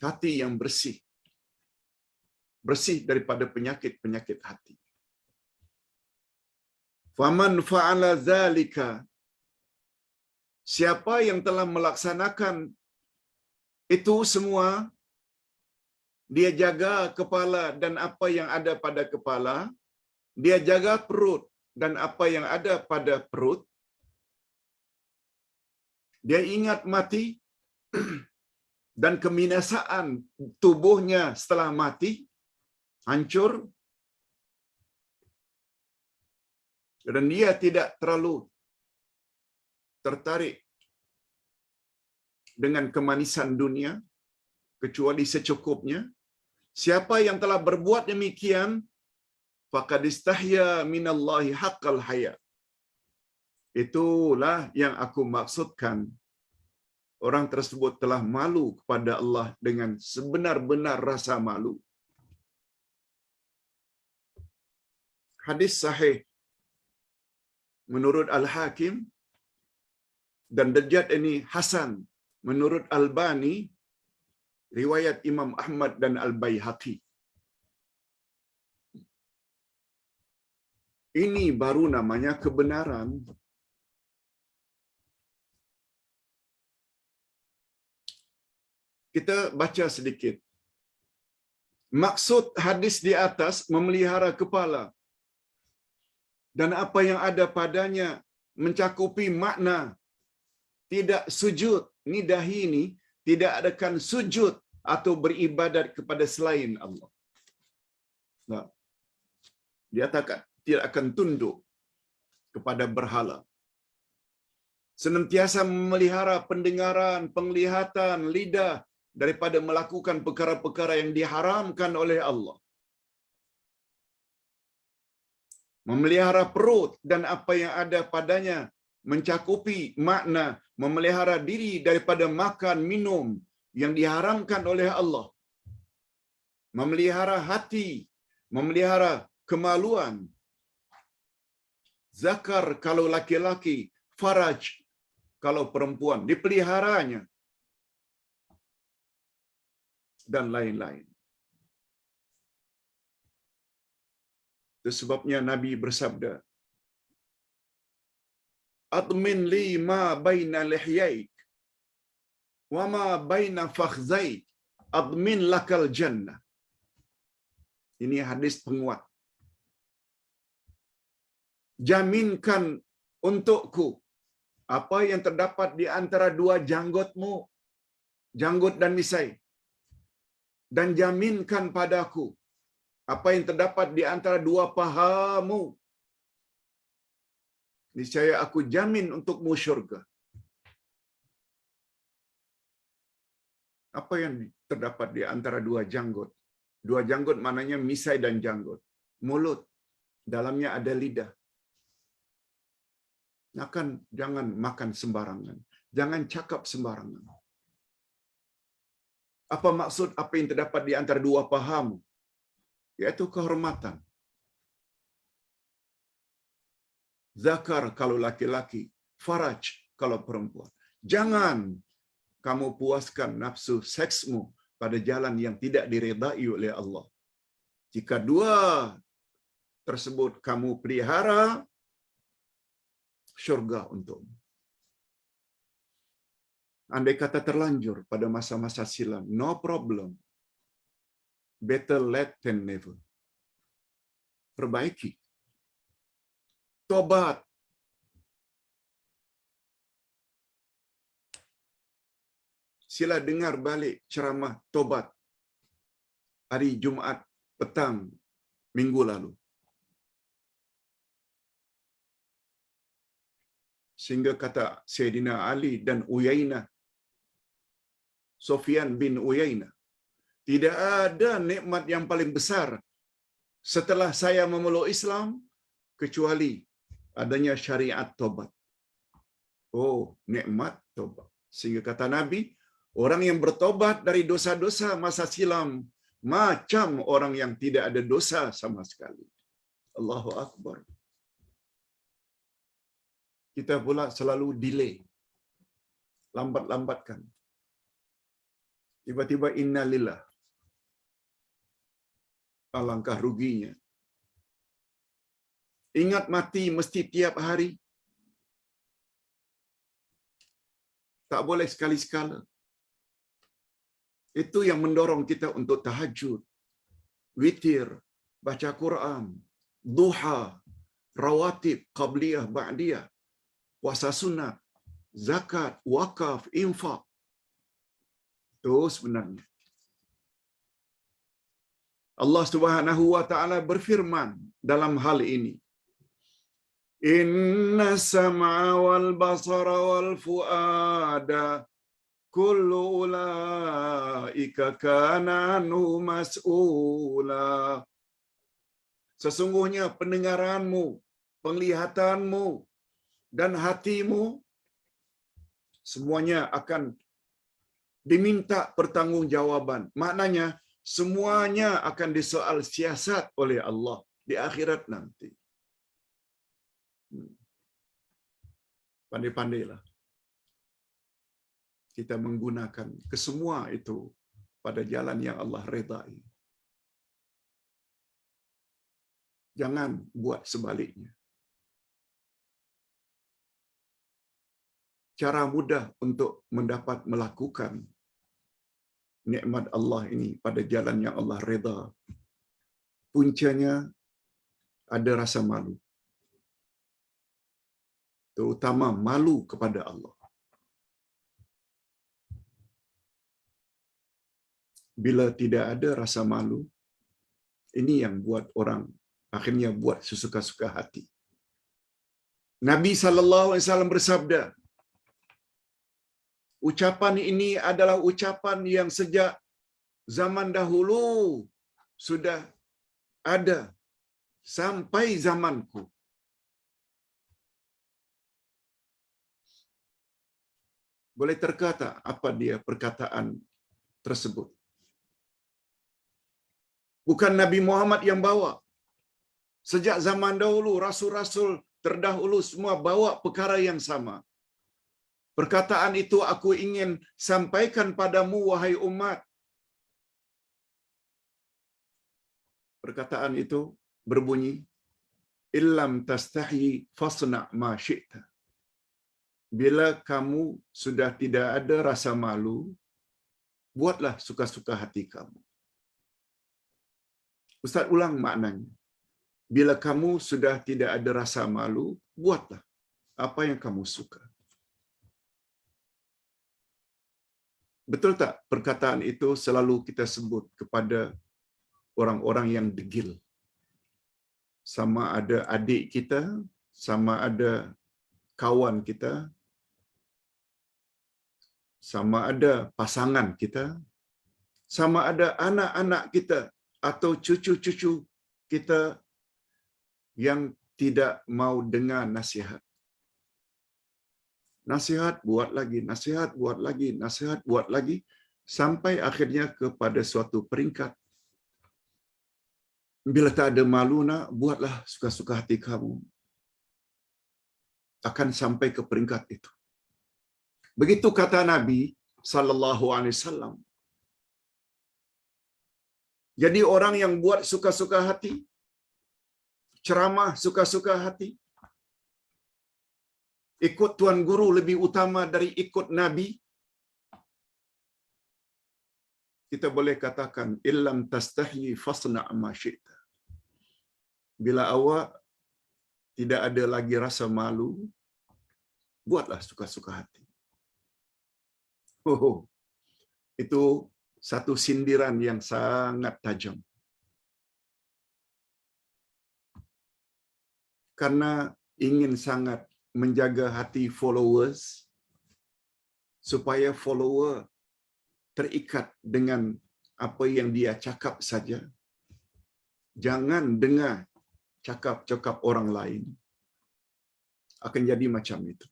Hati yang bersih. Bersih daripada penyakit-penyakit hati. Faman fa'ala zalika. Siapa yang telah melaksanakan itu semua, dia jaga kepala dan apa yang ada pada kepala, dia jaga perut dan apa yang ada pada perut, dia ingat mati dan keminasaan tubuhnya setelah mati, hancur, dan dia tidak terlalu tertarik dengan kemanisan dunia, kecuali secukupnya. Siapa yang telah berbuat demikian, faqad istahya minallahi haqqal haya. Itulah yang aku maksudkan. Orang tersebut telah malu kepada Allah dengan sebenar-benar rasa malu. Hadis sahih menurut Al-Hakim dan derajat ini hasan menurut Albani, riwayat Imam Ahmad dan Al-Baihaqi. Ini baru namanya kebenaran. Kita baca sedikit Maksud hadis di atas memelihara kepala dan apa yang ada padanya mencakupi makna tidak sujud. Ni dahi ni tidak adakan sujud atau beribadat kepada selain Allah. Nah, dia tidak akan tunduk kepada berhala. Senantiasa memelihara pendengaran, penglihatan, lidah daripada melakukan perkara-perkara yang diharamkan oleh Allah. Memelihara perut dan apa yang ada padanya mencakupi makna memelihara diri daripada makan minum yang diharamkan oleh Allah. Memelihara hati, memelihara kemaluan. Zakar kalau laki-laki, faraj kalau perempuan, dipeliharanya. Dan lain-lain. Itu sebabnya Nabi bersabda, "Admin li ma baina lihyaik wa ma baina fakhzaik, admin lakal jannah." Ini hadis penguat. Jaminkan untukku apa yang terdapat di antara dua janggutmu, janggut dan misai. Dan jaminkan padaku apa yang terdapat di antara dua pahamu. Niscaya aku jamin untukmu syurga. Apa yang terdapat di antara dua janggut? Dua janggut maknanya misai dan janggut. Mulut, dalamnya ada lidah. Jangan makan sembarangan. Jangan cakap sembarangan. Apa maksud apa yang terdapat di antara dua pahamu? Yaitu kehormatan. Zakar kalau laki-laki, faraj kalau perempuan. Jangan kamu puaskan nafsu seksmu pada jalan yang tidak diredai oleh Allah. Jika dua tersebut kamu pelihara, syurga untukmu. Andai kata terlanjur pada masa-masa silam, no problem. Better late than never. Perbaiki. Tobat. Sila dengar balik ceramah tobat hari Jumaat petang minggu lalu. Sehingga kata Sayyidina Ali dan Uyainah, Sufyan bin Uyainah, tidak ada nikmat yang paling besar setelah saya memeluk Islam kecuali adanya syariat tobat. Oh, nikmat tobat. Sehingga kata Nabi, orang yang bertobat dari dosa-dosa masa silam macam orang yang tidak ada dosa sama sekali. Allahu Akbar. Kita pula selalu delay. Lambat-lambatkan. Tiba-tiba innalillah. Alangkah ruginya. Ingat mati mesti tiap hari. Tak boleh sekali-sekala. Itu yang mendorong kita untuk tahajud, witir, baca Quran, duha, rawatib, qabliyah, ba'diyah, puasa sunat, zakat, wakaf, infak. Itu sebenarnya. Allah Subhanahu wa taala berfirman dalam hal ini. Inna sam'a wal basara wal fuada kullu ulaika kana anhu mas'ula. Sesungguhnya pendengaranmu, penglihatanmu dan hatimu semuanya akan diminta pertanggungjawaban. Maknanya semuanya akan disoal siasat oleh Allah di akhirat nanti. Pandai-pandailah kita menggunakan kesemua itu pada jalan yang Allah redai. Jangan buat sebaliknya. Cara mudah untuk melakukan nikmat Allah ini pada jalan yang Allah redha, puncanya ada rasa malu. Terutama malu kepada Allah. Bila tidak ada rasa malu, ini yang buat orang akhirnya buat sesuka-suka hati. Nabi SAW bersabda, ucapan ini adalah ucapan yang sejak zaman dahulu sudah ada sampai zamanku. Boleh terkata apa dia perkataan tersebut? Bukan Nabi Muhammad yang bawa. Sejak zaman dahulu, rasul-rasul terdahulu semua bawa perkara yang sama. Perkataan itu aku ingin sampaikan padamu, wahai umat. Perkataan itu berbunyi, illam tastahi fasna' ma syi'ta. Bila kamu sudah tidak ada rasa malu, buatlah suka-suka hati kamu. Ustaz ulang maknanya. Bila kamu sudah tidak ada rasa malu, buatlah apa yang kamu suka. Betul tak perkataan itu selalu kita sebut kepada orang-orang yang degil? Sama ada adik kita, sama ada kawan kita, sama ada pasangan kita, sama ada anak-anak kita atau cucu-cucu kita yang tidak mau dengar nasihat. Nasihat buat lagi, nasihat buat lagi, nasihat buat lagi, sampai akhirnya kepada suatu peringkat. Bila tak ada malu nak, buatlah suka-suka hati kamu. Akan sampai ke peringkat itu. Begitu kata Nabi sallallahu alaihi wasallam. Jadi orang yang buat suka-suka hati, ceramah suka-suka hati, ikut tuan guru lebih utama dari ikut Nabi, kita boleh katakan illam tastahi fasna' ma syi'ta. Bila awak tidak ada lagi rasa malu, buatlah suka-suka hati. Oh, itu satu sindiran yang sangat tajam. Karena ingin sangat menjaga hati followers, supaya follower terikat dengan apa yang dia cakap saja. Jangan dengar cakap-cakap orang lain. Akan jadi macam itu.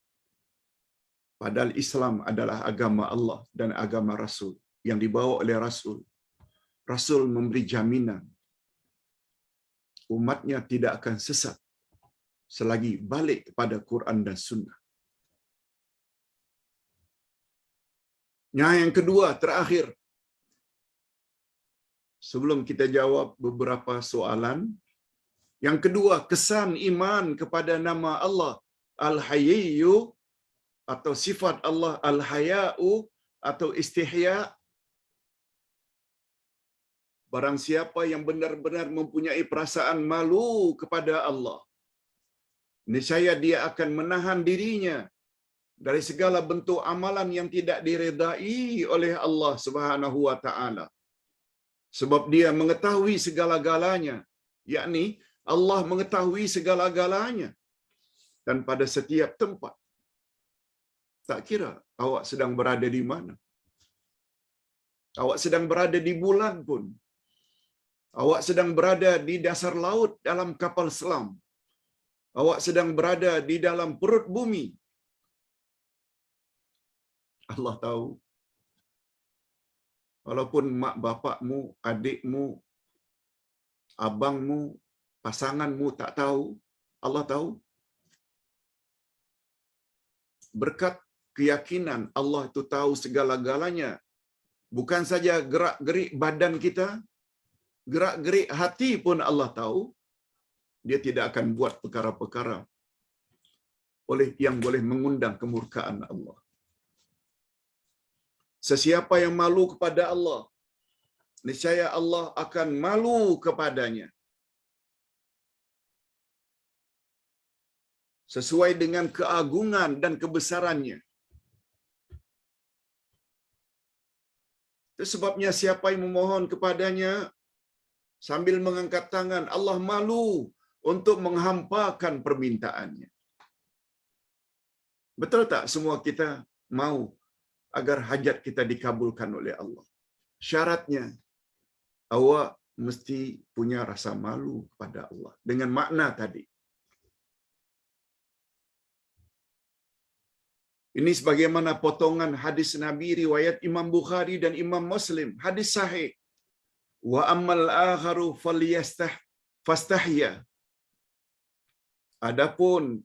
Padahal Islam adalah agama Allah dan agama Rasul yang dibawa oleh Rasul. Rasul memberi jaminan umatnya tidak akan sesat selagi balik kepada Quran dan Sunnah. Yang kedua, terakhir, sebelum kita jawab beberapa soalan, yang kedua, kesan iman kepada nama Allah Al-Hayyu atau sifat Allah Al-Haya'u atau istihya. Barang siapa yang benar-benar mempunyai perasaan malu kepada Allah, niscaya dia akan menahan dirinya dari segala bentuk amalan yang tidak diredai oleh Allah Subhanahu wa taala. Sebab dia mengetahui segala-galanya, yakni Allah mengetahui segala-galanya dan pada setiap tempat. Tak kira awak sedang berada di mana. Awak sedang berada di bulan pun. Awak sedang berada di dasar laut dalam kapal selam. Awak sedang berada di dalam perut bumi. Allah tahu. Walaupun mak bapakmu, adikmu, abangmu, pasanganmu tak tahu, Allah tahu. Berkat keyakinan Allah itu tahu segala-galanya, bukan saja gerak-gerik badan kita, gerak-gerik hati pun Allah tahu. Dia tidak akan buat perkara-perkara yang boleh mengundang kemurkaan Allah. Sesiapa yang malu kepada Allah, niscaya Allah akan malu kepadanya. Sesuai dengan keagungan dan kebesarannya. Itu sebabnya siapa yang memohon kepadanya sambil mengangkat tangan, Allah malu untuk menghampakan permintaannya. Betul tak semua kita mau agar hajat kita dikabulkan oleh Allah? Syaratnya, awak mesti punya rasa malu kepada Allah. Dengan makna tadi. Ini sebagaimana potongan hadis Nabi riwayat Imam Bukhari dan Imam Muslim. Hadis sahih. Wa ammal akharu fastahya. Adapun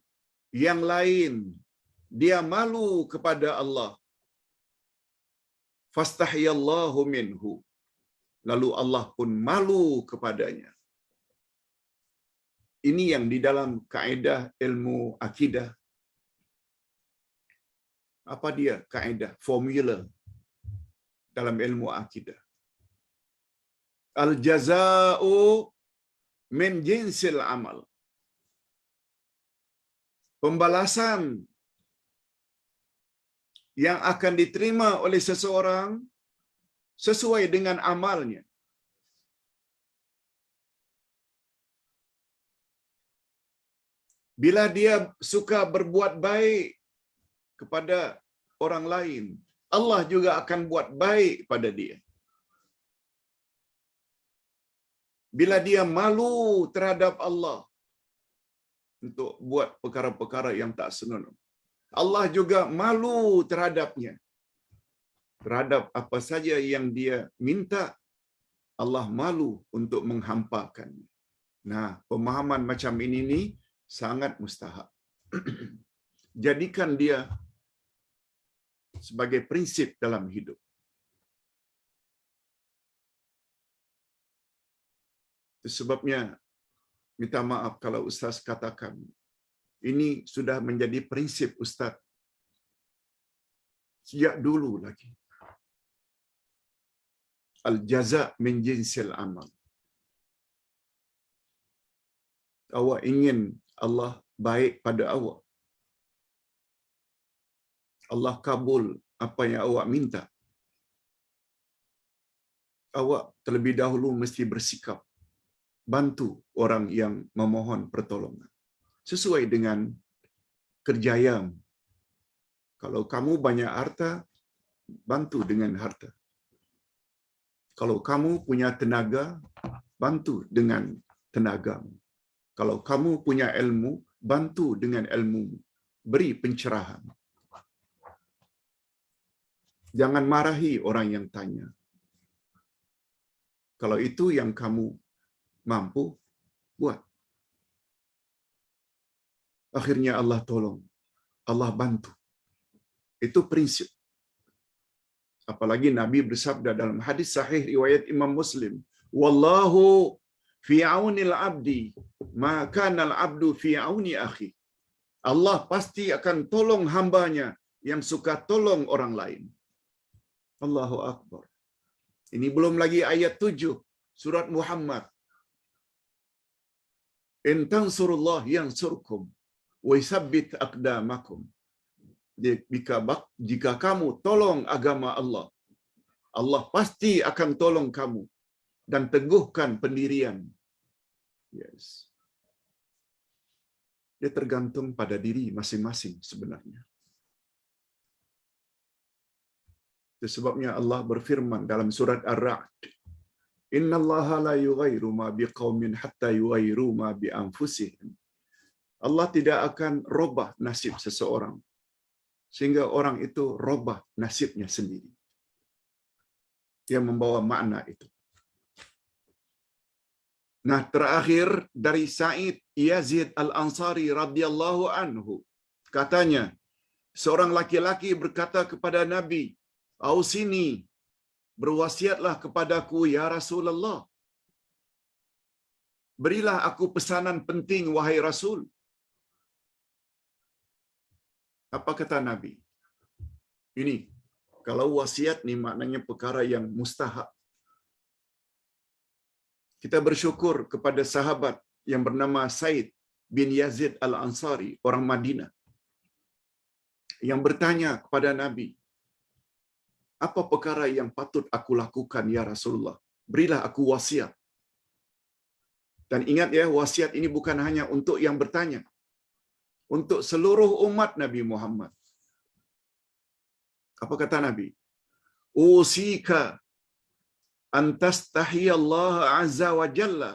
yang lain, dia malu kepada Allah. Fastahyallahu minhu. Lalu Allah pun malu kepadanya. Ini yang di dalam kaedah ilmu akidah. Apa dia kaedah, formula dalam ilmu akidah? Al-jaza'u min jinsil amal. Pembalasan yang akan diterima oleh seseorang sesuai dengan amalnya. Bila dia suka berbuat baik kepada orang lain, Allah juga akan buat baik pada dia. Bila dia malu terhadap Allah untuk buat perkara-perkara yang tak senonoh, Allah juga malu terhadapnya. Terhadap apa saja yang dia minta, Allah malu untuk menghampakannya. Nah, pemahaman macam ini ni sangat mustahab. Jadikan dia sebagai prinsip dalam hidup. Itu sebabnya, minta maaf kalau Ustaz katakan, ini sudah menjadi prinsip Ustaz sejak dulu lagi. Al-jaza' min jinsil amal. Awak ingin Allah baik pada awak. Allah kabul apa yang awak minta. Awak terlebih dahulu mesti bersikap bantu orang yang memohon pertolongan sesuai dengan kerjayamu. Kalau kamu banyak harta, bantu dengan harta. Kalau kamu punya tenaga, bantu dengan tenagamu. Kalau kamu punya ilmu, bantu dengan ilmumu. Beri pencerahan. Jangan marahi orang yang tanya. Kalau itu yang kamu mampu, buat. Akhirnya Allah tolong. Allah bantu. Itu prinsip. Apalagi Nabi bersabda dalam hadis sahih riwayat Imam Muslim, "Wallahu fi aunil abdi, ma kana al-abdu fi auni akhi." Allah pasti akan tolong hambanya yang suka tolong orang lain. Allahu Akbar. Ini belum lagi ayat 7 surat Muhammad. In tansurullah yansurkum wa yusabbit aqdamakum. Jika kamu tolong agama Allah, Allah pasti akan tolong kamu dan teguhkan pendirian. Yes. Dia tergantung pada diri masing-masing sebenarnya. Itu sebabnya Allah berfirman dalam surat Ar-Ra'd, "Innallaha la yughayyiru ma biqaumin hatta yughayyiru ma bi anfusihim." Allah tidak akan robah nasib seseorang sehingga orang itu robah nasibnya sendiri. Yang membawa makna itu. Nah, terakhir dari Sa'id Yazid Al-Ansari radhiyallahu anhu, katanya, seorang laki-laki berkata kepada Nabi, "Ausini, berwasiatlah kepadaku ya Rasulullah. Berilah aku pesanan penting wahai Rasul." Apa kata Nabi? Ini Kalau wasiat ni maknanya perkara yang mustahab. Kita bersyukur kepada sahabat yang bernama Said bin Yazid Al-Ansari, orang Madinah, yang bertanya kepada Nabi, apa perkara yang patut aku lakukan ya Rasulullah? Berilah aku wasiat. Dan ingat ya, wasiat ini bukan hanya untuk yang bertanya, untuk seluruh umat Nabi Muhammad. Apa kata Nabi? Usika an tastahi Allah azza wa jalla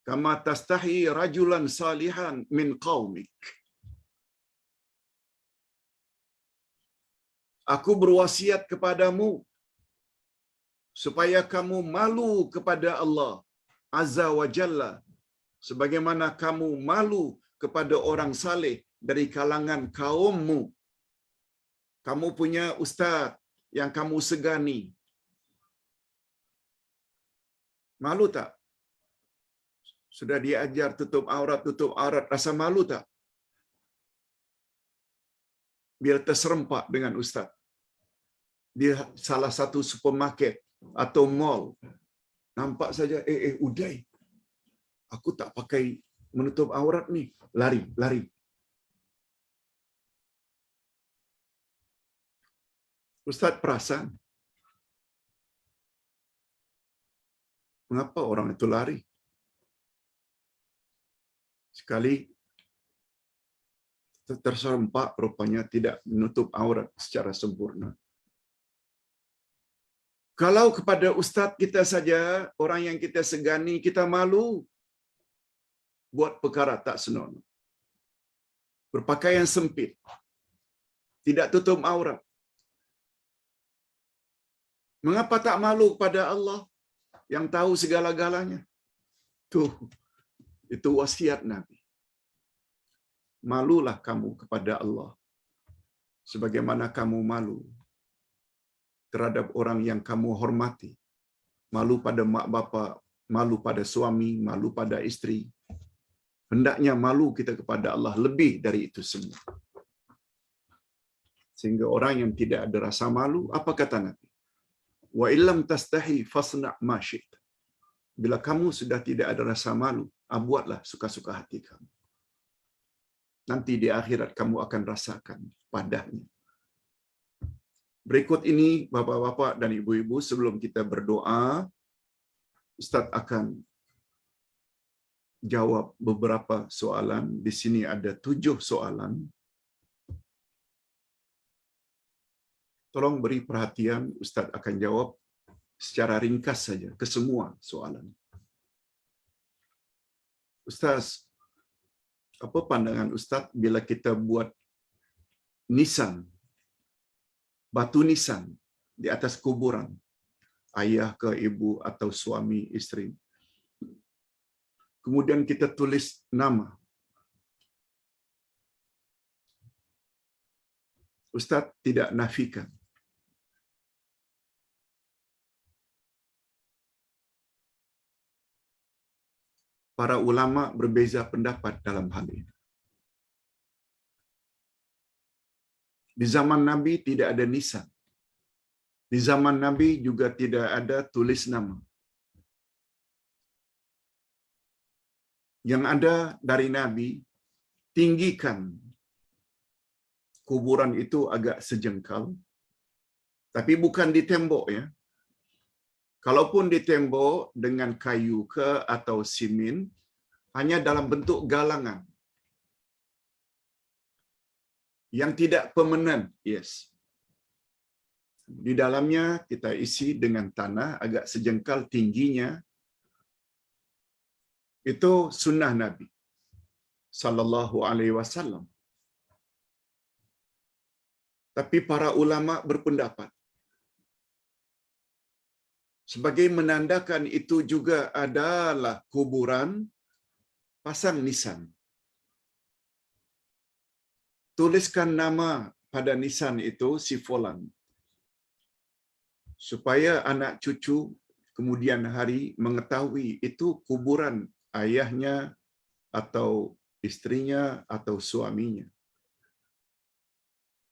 kama tastahi rajulan salihan min qaumik. Aku berwasiat kepadamu supaya kamu malu kepada Allah azza wa jalla sebagaimana kamu malu kepada orang saleh dari kalangan kaummu. Kamu punya ustaz yang kamu segani. Malu tak? Sudah diajar tutup aurat, rasa malu tak? Biar terserempak dengan ustaz di salah satu supermarket atau mall. Nampak saja, Uday, aku tak pakai menutup aurat ni. Lari. Ustaz perasan. Mengapa orang itu lari? Sekali terserempak rupanya tidak menutup aurat secara sempurna. Kalau kepada ustaz kita saja, orang yang kita segani, kita malu buat perkara tak senonoh. Berpakaian sempit, tidak tutup aurat. Mengapa tak malu kepada Allah yang tahu segala-galanya? Itu wasiat Nabi. Malulah kamu kepada Allah sebagaimana kamu malu terhadap orang yang kamu hormati. Malu pada mak bapa, malu pada suami, malu pada isteri. Hendaknya malu kita kepada Allah lebih dari itu semua. Sehingga orang yang tidak ada rasa malu, apa kata Nabi? Wa illam tastahi fasna' ma syi'ta. Bila kamu sudah tidak ada rasa malu, buatlah suka-suka hati kamu. Nanti di akhirat kamu akan rasakan padanya. Berikut ini, bapak-bapak dan ibu-ibu, sebelum kita berdoa, Ustaz akan jawab beberapa soalan. Di sini ada 7 soalan. Tolong beri perhatian, Ustaz akan jawab secara ringkas saja ke semua soalan. Ustaz, apa pandangan Ustaz bila kita buat nisan, batu nisan di atas kuburan ayah ke ibu atau suami isteri? Kemudian kita tulis nama. Ustaz tidak nafikan. Para ulama berbeza pendapat dalam hal ini. Di zaman Nabi tidak ada nisan. Di zaman Nabi juga tidak ada tulis nama. Yang ada dari Nabi, tinggikan kuburan itu agak sejengkal, tapi bukan di tembok ya. Kalaupun di tembok dengan kayu ke atau simen, hanya dalam bentuk galangan yang tidak permanen. Yes. Di dalamnya kita isi dengan tanah agak sejengkal tingginya. Itu sunnah Nabi sallallahu alaihi wasallam. Tapi para ulama berpendapat sebagai menandakan itu juga adalah kuburan, pasang nisan. Tuliskan nama pada nisan itu si fulan. Supaya anak cucu kemudian hari mengetahui itu kuburan ayahnya atau istrinya atau suaminya.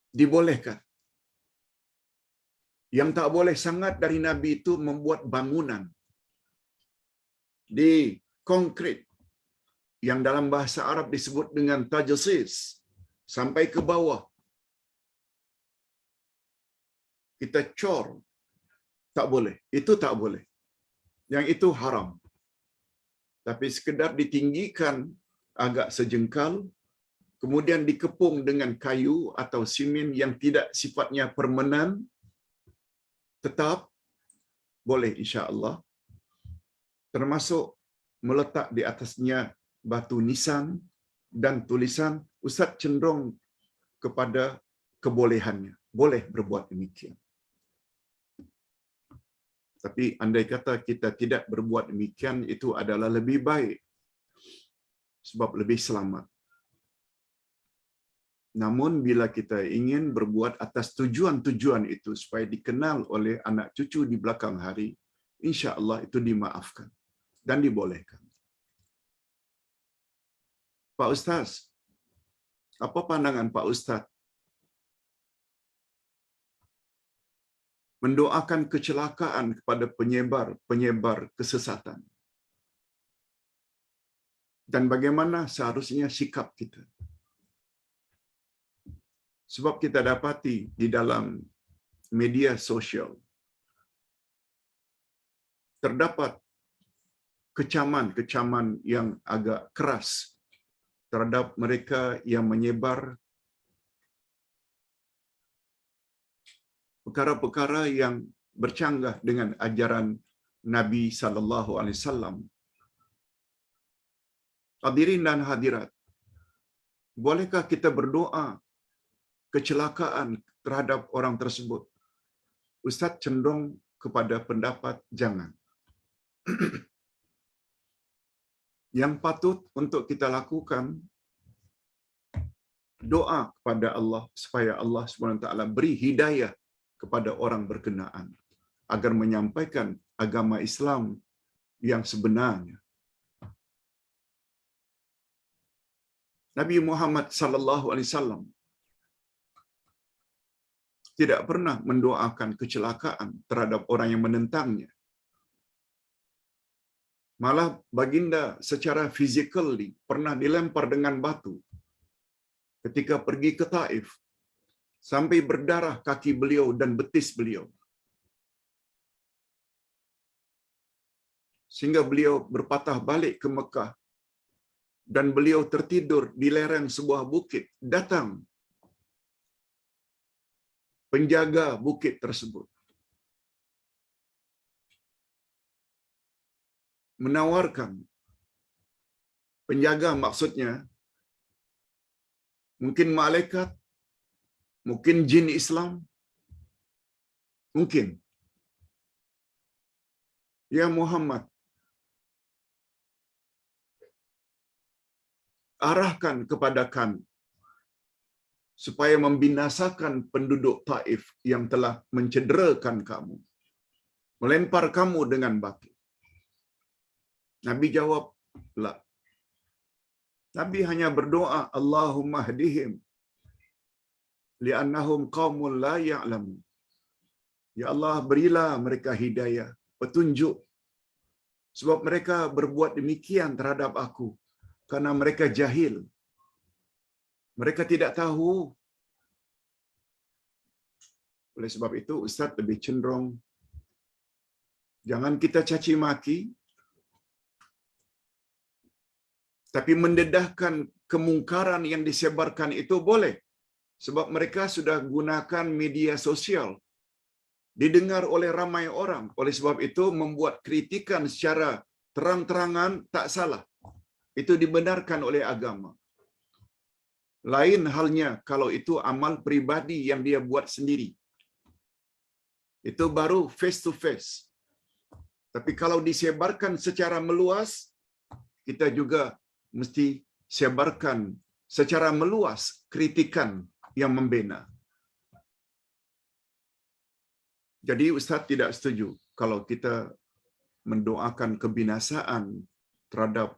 Dibolehkan. Yang tak boleh sangat dari Nabi itu membuat bangunan di konkrit yang dalam bahasa Arab disebut dengan tajsis sampai ke bawah. Kita cor, tak boleh. Itu tak boleh. Yang itu haram. Tapi sekedar ditinggikan agak sejengkal, kemudian dikepung dengan kayu atau simen yang tidak sifatnya permanen, tetap boleh insya-Allah. Termasuk meletak di atasnya batu nisan dan tulisan, Ustaz cenderung kepada kebolehannya. Boleh berbuat demikian. Tapi andai kata kita tidak berbuat demikian, itu adalah lebih baik. Sebab lebih selamat. Namun bila kita ingin berbuat atas tujuan-tujuan itu supaya dikenal oleh anak cucu di belakang hari, insya-Allah itu dimaafkan dan dibolehkan. Pak Ustaz, apa pandangan Pak Ustaz mendoakan kecelakaan kepada penyebar kesesatan? Dan bagaimana seharusnya sikap kita? Sebab kita dapati di dalam media sosial terdapat kecaman-kecaman yang agak keras terhadap mereka yang menyebar perkara-perkara yang bercanggah dengan ajaran Nabi sallallahu alaihi wasallam. Hadirin dan hadirat, bolehkah kita berdoa kecelakaan terhadap orang tersebut? Ustaz cenderung kepada pendapat jangan. Yang patut untuk kita lakukan, doa kepada Allah supaya Allah SWT beri hidayah kepada orang berkenaan agar menyampaikan agama Islam yang sebenarnya. Nabi Muhammad sallallahu alaihi wasallam tidak pernah mendoakan kecelakaan terhadap orang yang menentangnya. Malah baginda secara physically pernah dilempar dengan batu ketika pergi ke Taif sampai berdarah kaki beliau dan betis beliau. Sehingga beliau berpatah balik ke Mekah dan beliau tertidur di lereng sebuah bukit. Datang penjaga bukit tersebut menawarkan, penjaga maksudnya mungkin malaikat, mungkin jin Islam, mungkin, ya Muhammad, arahkan kepada kami supaya membinasakan penduduk Taif yang telah mencederakan kamu, melempar kamu dengan batu. Nabi jawab, la. Nabi hanya berdoa, Allahumma hdihim li'annahum qaumun la ya'lamun. Ya Allah, berilah mereka hidayah, petunjuk, sebab mereka berbuat demikian terhadap aku karena mereka jahil. Mereka tidak tahu. Oleh sebab itu, Ustaz lebih cenderung jangan kita caci maki, tapi mendedahkan kemungkaran yang disebarkan itu boleh. Sebab mereka sudah gunakan media sosial, didengar oleh ramai orang. Oleh sebab itu, membuat kritikan secara terang-terangan tak salah. Itu dibenarkan oleh agama. Lain halnya kalau itu amal pribadi yang dia buat sendiri. Itu baru face to face. Tapi kalau disebarkan secara meluas, kita juga mesti sebarkan secara meluas kritikan yang membina. Jadi Ustaz tidak setuju kalau kita mendoakan kebinasaan terhadap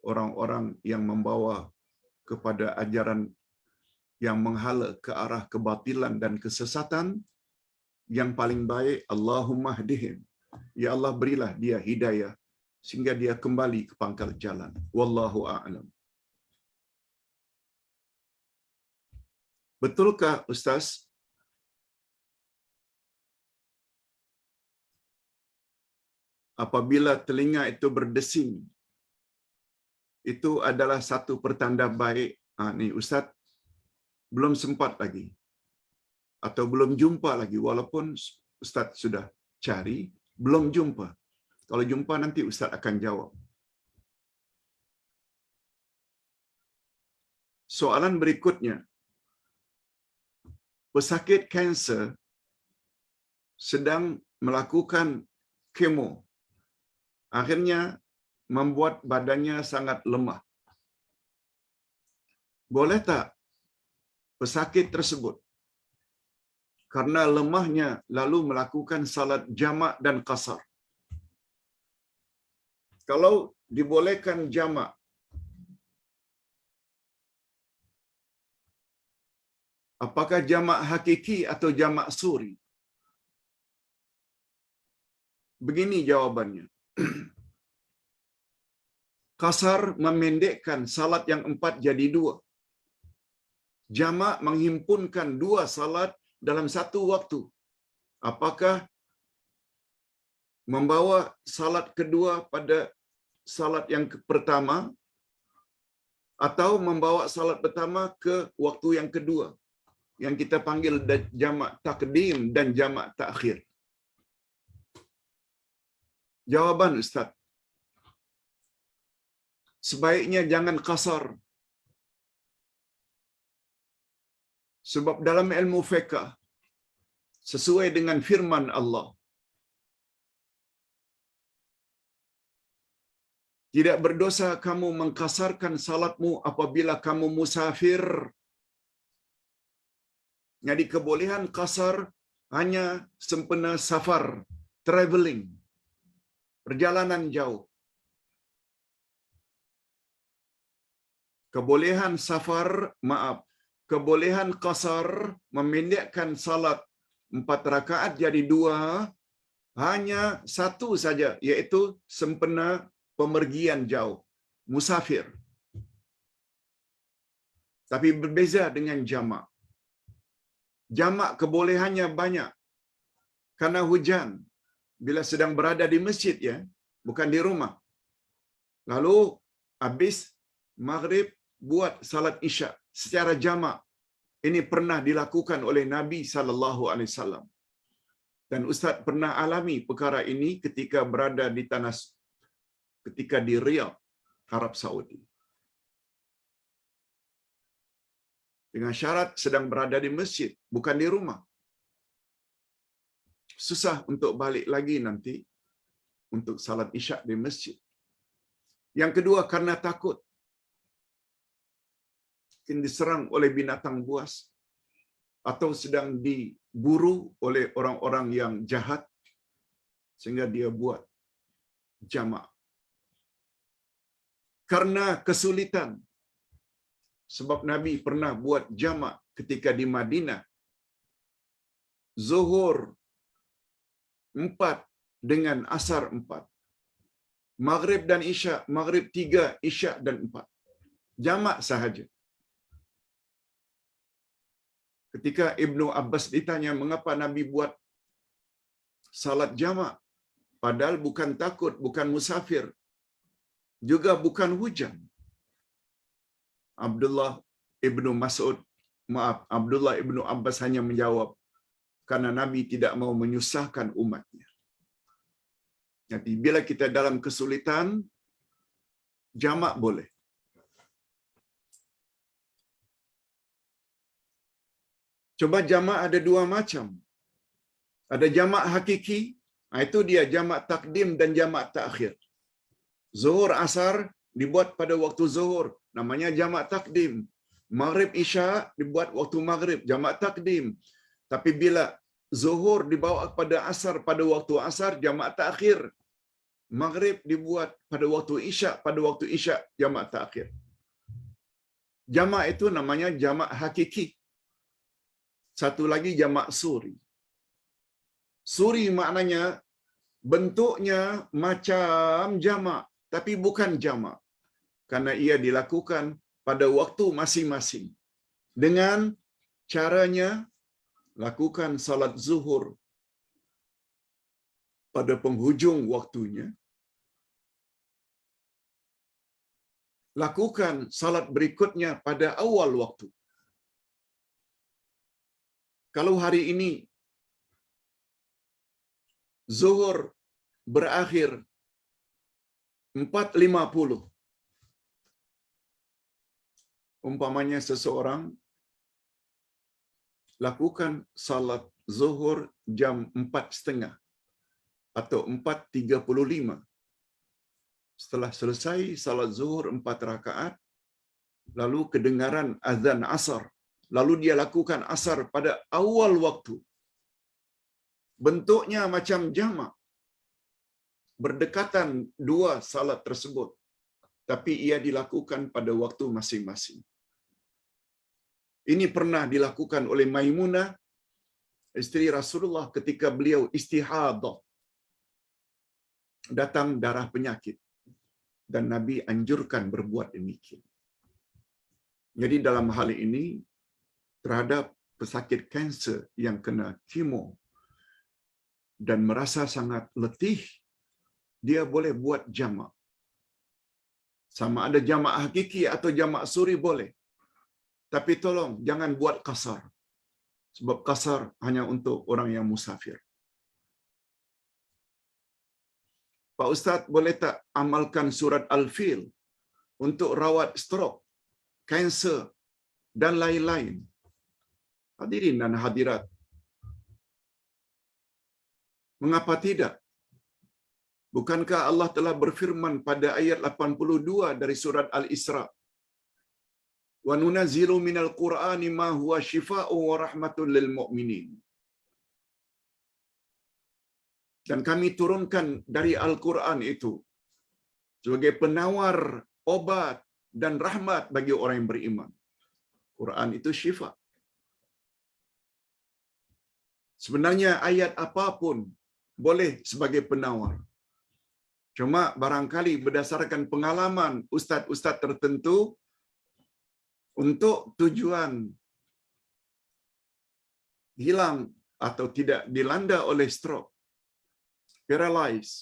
orang-orang yang membawa kepada ajaran yang menghala ke arah kebatilan dan kesesatan yang paling baik, Allahumma hdihim. Ya Allah, berilah dia hidayah sehingga dia kembali ke pangkal jalan. Wallahu a'lam. Betulkah Ustaz, apabila telinga itu berdesing, itu adalah satu pertanda baik? Ni Ustaz belum sempat lagi atau belum jumpa lagi, walaupun Ustaz sudah cari, belum jumpa. Kalau jumpa nanti Ustaz akan jawab. Soalan berikutnya, pesakit kanser sedang melakukan kemo, akhirnya membuat badannya sangat lemah. Boleh tak pesakit tersebut karena lemahnya lalu melakukan salat jamak dan qasar? Kalau dibolehkan jamak, apakah jamak hakiki atau jamak suri? Begini jawabannya. Qasar memendekkan salat yang 4 jadi 2. Jamak menghimpunkan 2 salat dalam satu waktu. Apakah membawa salat kedua pada salat yang pertama atau membawa salat pertama ke waktu yang kedua, yang kita panggil jamak takdim dan jamak takhir? Jawaban Ustaz, sebaiknya jangan qasar. Sebab dalam ilmu fiqh, sesuai dengan firman Allah, tidak berdosa kamu mengkasarkan salatmu apabila kamu musafir. Jadi kebolehan qasar hanya sempena safar, traveling, perjalanan jauh. Kebolehan safar, kebolehan qasar memendekkan salat 4 rakaat jadi 2 hanya satu saja, yaitu sempena pemergian jauh, musafir. Tapi berbeza dengan jamak. Jamak kebolehannya banyak. Karena hujan, bila sedang berada di masjid, ya, bukan di rumah. Lalu habis maghrib buat salat isya secara jamak. Ini pernah dilakukan oleh Nabi SAW. Dan Ustaz pernah alami perkara ini ketika berada di ketika di Riyadh, Arab Saudi. Dengan syarat sedang berada di masjid, bukan di rumah. Susah untuk balik lagi nanti untuk salat isya di masjid. Yang kedua, karena takut mungkin diserang oleh binatang buas atau sedang diburu oleh orang-orang yang jahat sehingga dia buat jamak. Karena kesulitan, sebab Nabi pernah buat jamak ketika di Madinah. Zuhur 4 dengan asar 4. Maghrib dan isya, maghrib 3, isya dan 4. Jamak sahaja. Ketika Ibnu Abbas ditanya mengapa Nabi buat salat jamak, padahal bukan takut, bukan musafir, juga bukan hujan. Abdullah Ibnu Abbas hanya menjawab, karena Nabi tidak mau menyusahkan umatnya. Jadi bila kita dalam kesulitan, jamak boleh. Coba jamak ada 2 macam. Ada jamak hakiki, itu dia jamak takdim dan jamak takhir. Zuhur asar dibuat pada waktu zuhur, namanya jamak takdim. Maghrib isya dibuat waktu maghrib, jamak takdim. Tapi bila zuhur dibawa pada asar pada waktu asar, jamak takhir. Maghrib dibuat pada waktu isya pada waktu isya, jamak takhir. Jamak itu namanya jamak hakiki. Satu lagi jamak suri. Suri maknanya bentuknya macam jamak, tapi bukan jamak. Karena ia dilakukan pada waktu masing-masing. Dengan caranya, lakukan salat zuhur pada penghujung waktunya. Lakukan salat berikutnya pada awal waktu. Kalau hari ini zuhur berakhir 4.50, umpamanya seseorang lakukan salat zuhur jam 4.30 atau 4.35. Setelah selesai salat zuhur 4 rakaat, lalu kedengaran azan asar, lalu dia lakukan asar pada awal waktu. Bentuknya macam jamak, berdekatan dua salat tersebut, tapi ia dilakukan pada waktu masing-masing. Ini pernah dilakukan oleh Maimunah, isteri Rasulullah, ketika beliau istihadah, datang darah penyakit, dan Nabi anjurkan berbuat demikian. Jadi dalam hal ini, terhadap pesakit kanser yang kena kemo dan merasa sangat letih, dia boleh buat jamak. Sama ada jamak hakiki atau jamak suri boleh. Tapi tolong jangan buat qasar. Sebab qasar hanya untuk orang yang musafir. Pak Ustaz, boleh tak amalkan surat Al-Fil untuk rawat stroke, kanser dan lain-lain? Hadirin dan hadirat, mengapa tidak? Bukankah Allah telah berfirman pada ayat 82 dari surat Al-Isra, "Wa nunazzilu minal Qur'ani ma huwa shifaa'un wa rahmatun lil mu'minin." Dan kami turunkan dari Al-Quran itu sebagai penawar obat dan rahmat bagi orang yang beriman. Quran itu syifa. Sebenarnya ayat apapun boleh sebagai penawar. Cuma barangkali berdasarkan pengalaman ustaz-ustaz tertentu, untuk tujuan hilang atau tidak dilanda oleh stroke, paralyze,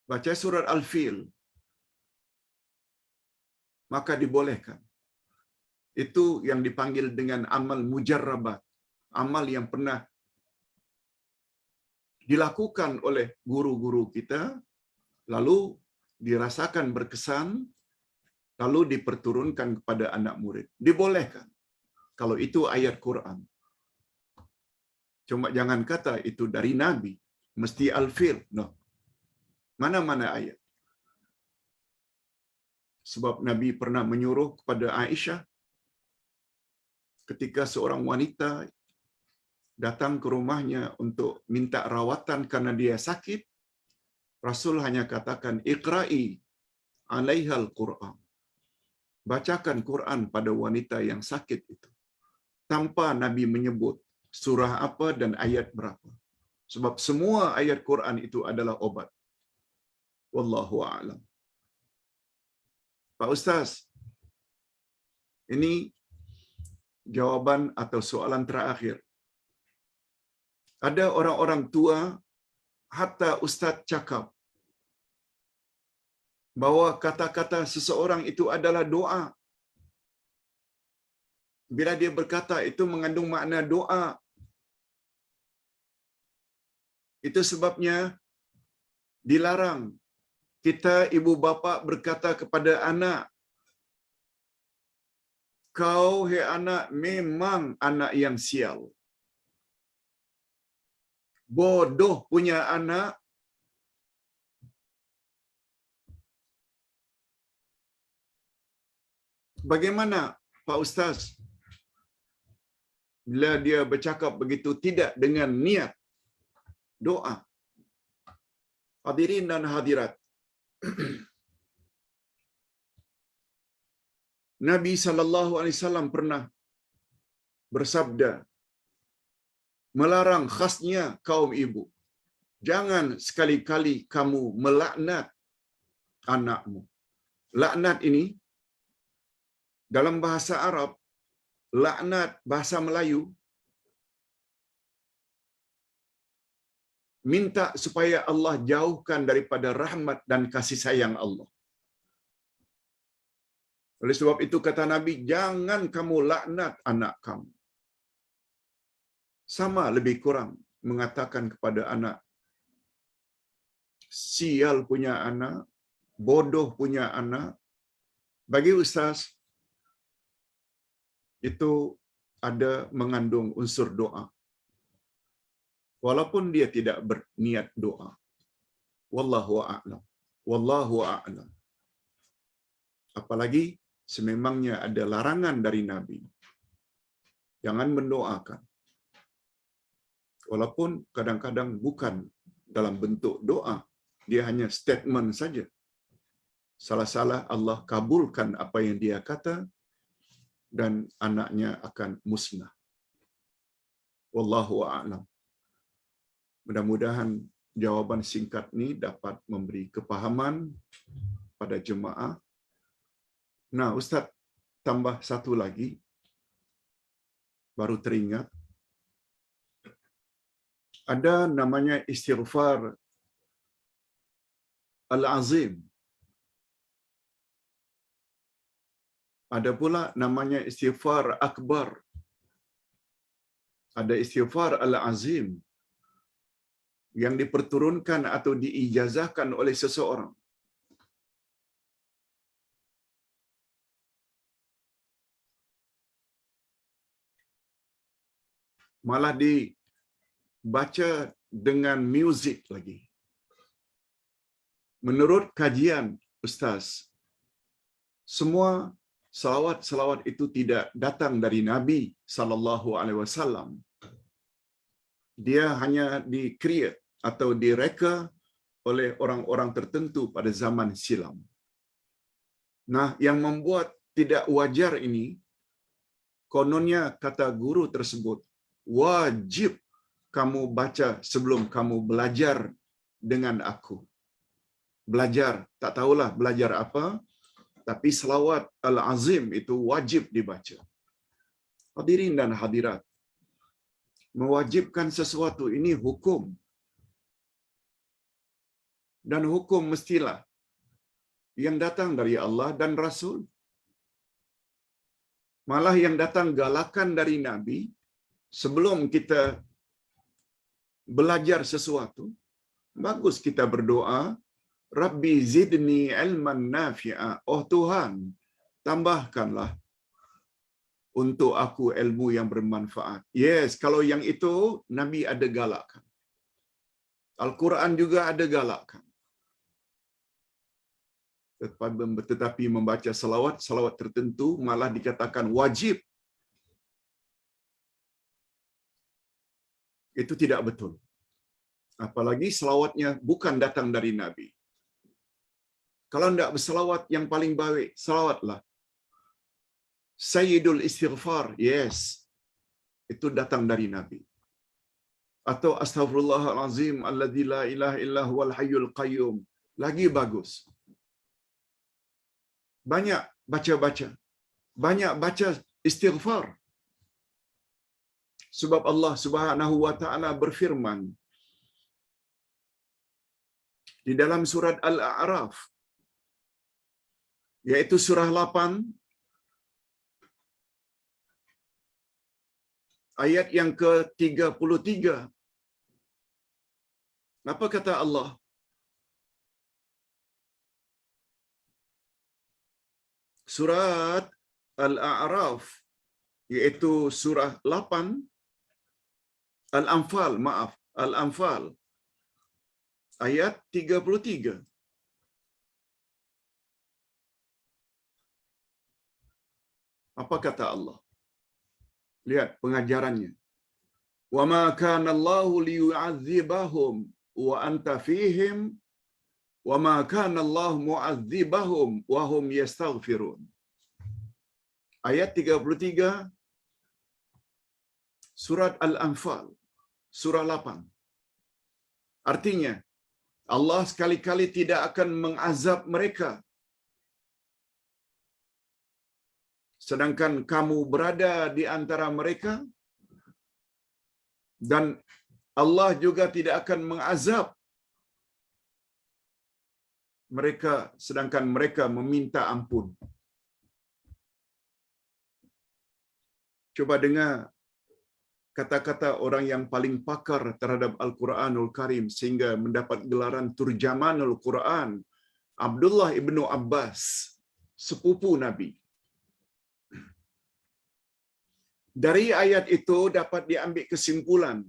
baca surat Al-Fil, maka dibolehkan. Itu yang dipanggil dengan amal mujarrabat, amal yang pernah dilakukan oleh guru-guru kita, lalu dirasakan berkesan, lalu diperturunkan kepada anak murid. Dibolehkan. Kalau itu ayat Quran. Cuma jangan kata itu dari Nabi, mesti Al-Fil. No. Mana-mana ayat. Sebab Nabi pernah menyuruh kepada Aisyah, ketika seorang wanita datang ke rumahnya untuk minta rawatan karena dia sakit, Rasul hanya katakan, "Iqra'i 'alaihal Qur'an." Bacakan Quran pada wanita yang sakit itu. Tanpa Nabi menyebut surah apa dan ayat berapa. Sebab semua ayat Quran itu adalah obat. Wallahu a'lam. Pak Ustaz, ini jawaban atau soalan terakhir. Ada orang-orang tua, hatta Ustaz cakap bahwa kata-kata seseorang itu adalah doa. Bila dia berkata itu mengandung makna doa. Itu sebabnya dilarang kita ibu bapa berkata kepada anak, "Kau hai anak memang anak yang sial. Bodoh punya anak." Bagaimana Pak Ustaz bila dia bercakap begitu tidak dengan niat doa? Hadirin dan hadirat, Nabi sallallahu alaihi wasallam pernah bersabda melarang khasnya kaum ibu. Jangan sekali-kali kamu melaknat anakmu. Laknat ini dalam bahasa Arab, laknat bahasa Melayu minta supaya Allah jauhkan daripada rahmat dan kasih sayang Allah. Oleh sebab itu kata Nabi, jangan kamu laknat anak kamu. Sama lebih kurang mengatakan kepada anak, sial punya anak, bodoh punya anak. Bagi ustaz, itu ada mengandung unsur doa. Walaupun dia tidak berniat doa. Wallahu a'lam. Wallahu a'lam. Apalagi sememangnya ada larangan dari Nabi. Jangan mendoakan. Walaupun kadang-kadang bukan dalam bentuk doa. Dia hanya statement saja. Salah-salah Allah kabulkan apa yang dia kata dan anaknya akan musnah. Wallahu a'lam. Mudah-mudahan jawaban singkat ini dapat memberi kepahaman pada jemaah. Nah, Ustaz tambah satu lagi. Baru teringat. Ada namanya istighfar al-azim. Ada pula namanya istighfar akbar. Ada istighfar al-azim yang diperturunkan atau diijazahkan oleh seseorang. Malah dibaca dengan muzik lagi. Menurut kajian Ustaz, semua salawat-salawat itu tidak datang dari Nabi sallallahu alaihi wasallam. Dia hanya di-create atau direka oleh orang-orang tertentu pada zaman silam. Nah, yang membuat tidak wajar ini, kononnya kata guru tersebut, wajib kamu baca sebelum kamu belajar dengan aku. Belajar, tak tahulah belajar apa, tapi selawat al-azim itu wajib dibaca. Hadirin dan hadirat, mewajibkan sesuatu ini hukum. Dan hukum mestilah yang datang dari Allah dan Rasul. Malah yang datang galakan dari Nabi, sebelum kita belajar sesuatu, bagus kita berdoa, Rabbi zidni ilman nafi'a. Oh Tuhan, tambahkanlah untuk aku ilmu yang bermanfaat. Yes, kalau yang itu Nabi ada galakkan. Al-Quran juga ada galakkan. Tetapi membaca salawat tertentu malah dikatakan wajib. Itu tidak betul. Apalagi salawatnya bukan datang dari Nabi. Kalau tidak bersalawat, yang paling baik, salawatlah. Sayyidul istighfar, yes. Itu datang dari Nabi. Atau astaghfirullahalazim alladzi la ilaha illa huwal hayyul qayyum. Lagi bagus. Banyak baca-baca. Banyak baca istighfar. Sebab Allah Subhanahu wa taala berfirman di dalam surat Al-A'raf, yaitu surah 8 ayat yang ke-33. Apa kata Allah? Surat Al-A'raf, yaitu surah 8, Al-Anfal, maaf, Al-Anfal, ayat 33. Apa kata Allah? Lihat pengajarannya. Wa ma kana Allahu liyu'adzibahum wa anta fihim wa ma kana Allah mu'adzibahum wa hum yastaghfirun. Ayat 33 surat Al-Anfal. surah 8. Artinya, Allah sekali-kali tidak akan mengazab mereka sedangkan kamu berada di antara mereka, dan Allah juga tidak akan mengazab mereka sedangkan mereka meminta ampun. Coba dengar kata-kata orang yang paling pakar terhadap Al-Quranul Karim sehingga mendapat gelaran Turjamanul Quran, Abdullah ibnu Abbas, sepupu Nabi. Dari ayat itu dapat diambil kesimpulan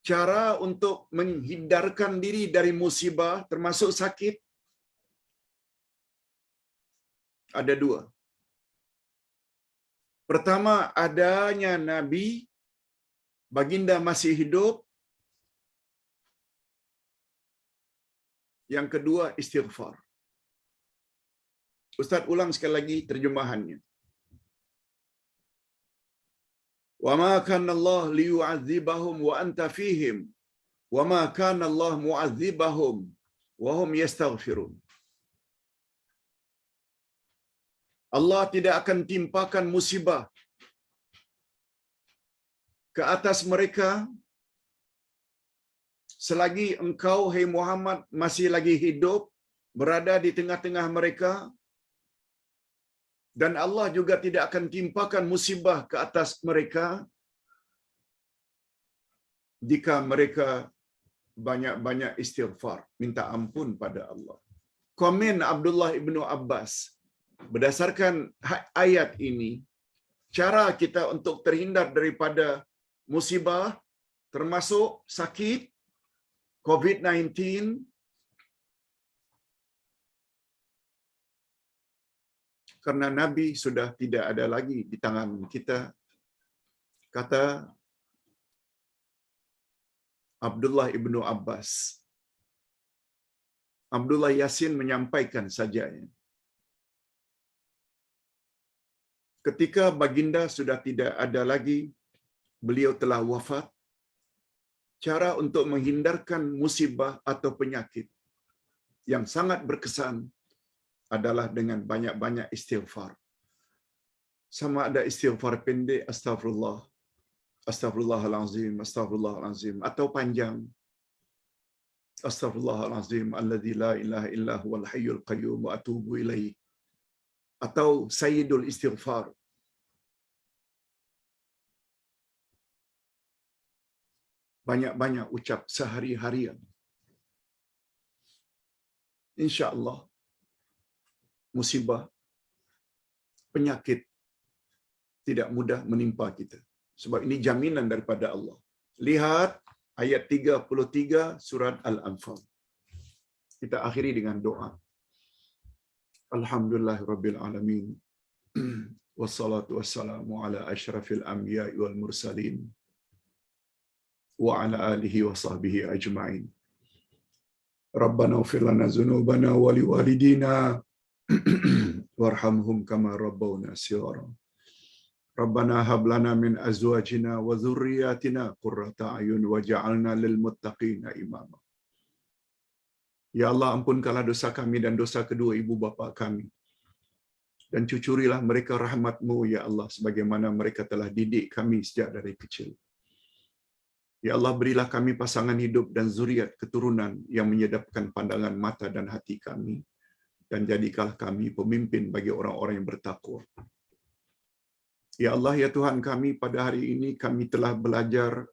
cara untuk menghindarkan diri dari musibah termasuk sakit ada dua. Pertama, adanya Nabi, baginda masih hidup. Yang kedua, istighfar. Ustaz ulang sekali lagi terjemahannya. Wa ma kana Allah liyu'adzibahum wa anta fihim wa ma kana Allah mu'adzibahum wa hum yastaghfirun. Allah tidak akan timpakan musibah ke atas mereka selagi engkau, hai Muhammad, masih lagi hidup, berada di tengah-tengah mereka, dan Allah juga tidak akan timpakan musibah ke atas mereka jika mereka banyak-banyak istighfar, minta ampun pada Allah. Komen Abdullah ibnu Abbas, berdasarkan ayat ini, cara kita untuk terhindar daripada musibah termasuk sakit COVID-19, karena Nabi sudah tidak ada lagi di tangan kita, kata Abdullah ibnu Abbas. Abdullah Yasin menyampaikan saja. Ketika baginda sudah tidak ada lagi, beliau telah wafat, cara untuk menghindarkan musibah atau penyakit yang sangat berkesan adalah dengan banyak-banyak istighfar. Sama ada istighfar pendek, astagfirullah, astagfirullahalazim, astagfirullahalazim, atau panjang, astagfirullahalazim alladzi la ilaha illa huwal hayyul qayyum wa atubu ilaihi, atau sayyidul istighfar. Banyak-banyak ucap sehari-harian. Insya-Allah musibah, penyakit tidak mudah menimpa kita. Sebab ini jaminan daripada Allah. Lihat ayat 33 surat Al-Anfal. Kita akhiri dengan doa. Alhamdulillahirabbil alamin. Wassalatu wassalamu ala asyrafil anbiya'i wal mursalin wa ala alihi wa sahbihi ajma'in. Rabbana ighfir lana dzunubana wa liwalidina warhamhum kama rabbawna shighara. Rabbana hab lana min azwajina wa dhurriyyatina qurrata a'yun waj'alna lil muttaqina imama. Ya Allah, ampunkanlah dosa kami dan dosa kedua ibu bapa kami, dan cucurilah mereka rahmat-Mu ya Allah, sebagaimana mereka telah didik kami sejak dari kecil. Ya Allah, berilah kami pasangan hidup dan zuriat keturunan yang menyedapkan pandangan mata dan hati kami, dan jadikanlah kami pemimpin bagi orang-orang yang bertakwa. Ya Allah, ya Tuhan kami, pada hari ini kami telah belajar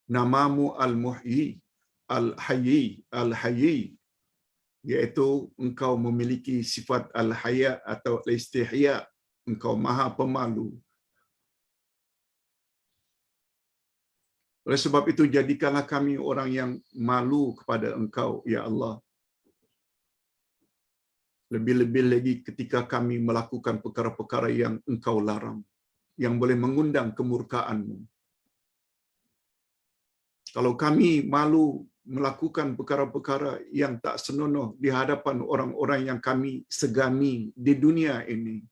nama-Mu Al-Muhyi, Al-Hayyi, Al-Hayyi, iaitu Engkau memiliki sifat Al-Haya atau Al-Istihya, Engkau Maha Pemalu. Oleh sebab itu, jadikanlah kami orang yang malu kepada Engkau, ya Allah. Lebih-lebih lagi ketika kami melakukan perkara-perkara yang Engkau larang, yang boleh mengundang kemurkaan-Mu. Kalau kami malu melakukan perkara-perkara yang tak senonoh di hadapan orang-orang yang kami segani di dunia ini,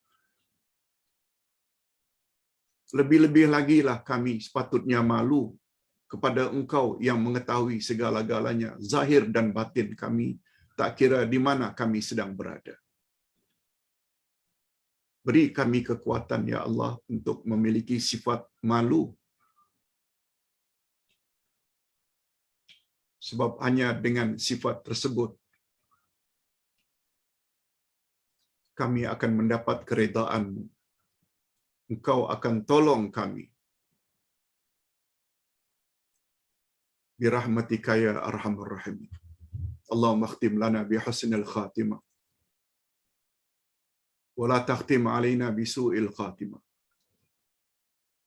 Lebih-lebih lagi lah kami sepatutnya malu kepada Engkau yang mengetahui segala-galanya, zahir dan batin kami, tak kira di mana kami sedang berada. Beri kami kekuatan, Ya Allah, untuk memiliki sifat malu. Sebab hanya dengan sifat tersebut, kami akan mendapat keredaan-Mu. Engkau akan tolong kami. Birahmatika ya arhamar rahimin. Allahumma khtim lana bihusnil khatimah. Wa la takhtim alaina bisu'il khatimah.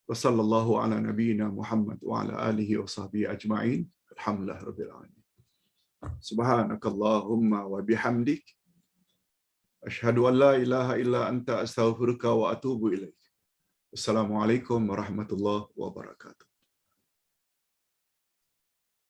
Wa sallallahu ala nabiyyina Muhammad wa ala alihi wa sahbihi ajma'in. Alhamdulillah rabbil alamin. Subhanakallahumma wa bihamdik. Asyhadu an la ilaha illa anta astaghfiruka wa atubu ilaik. Assalamualaikum warahmatullahi wabarakatuh.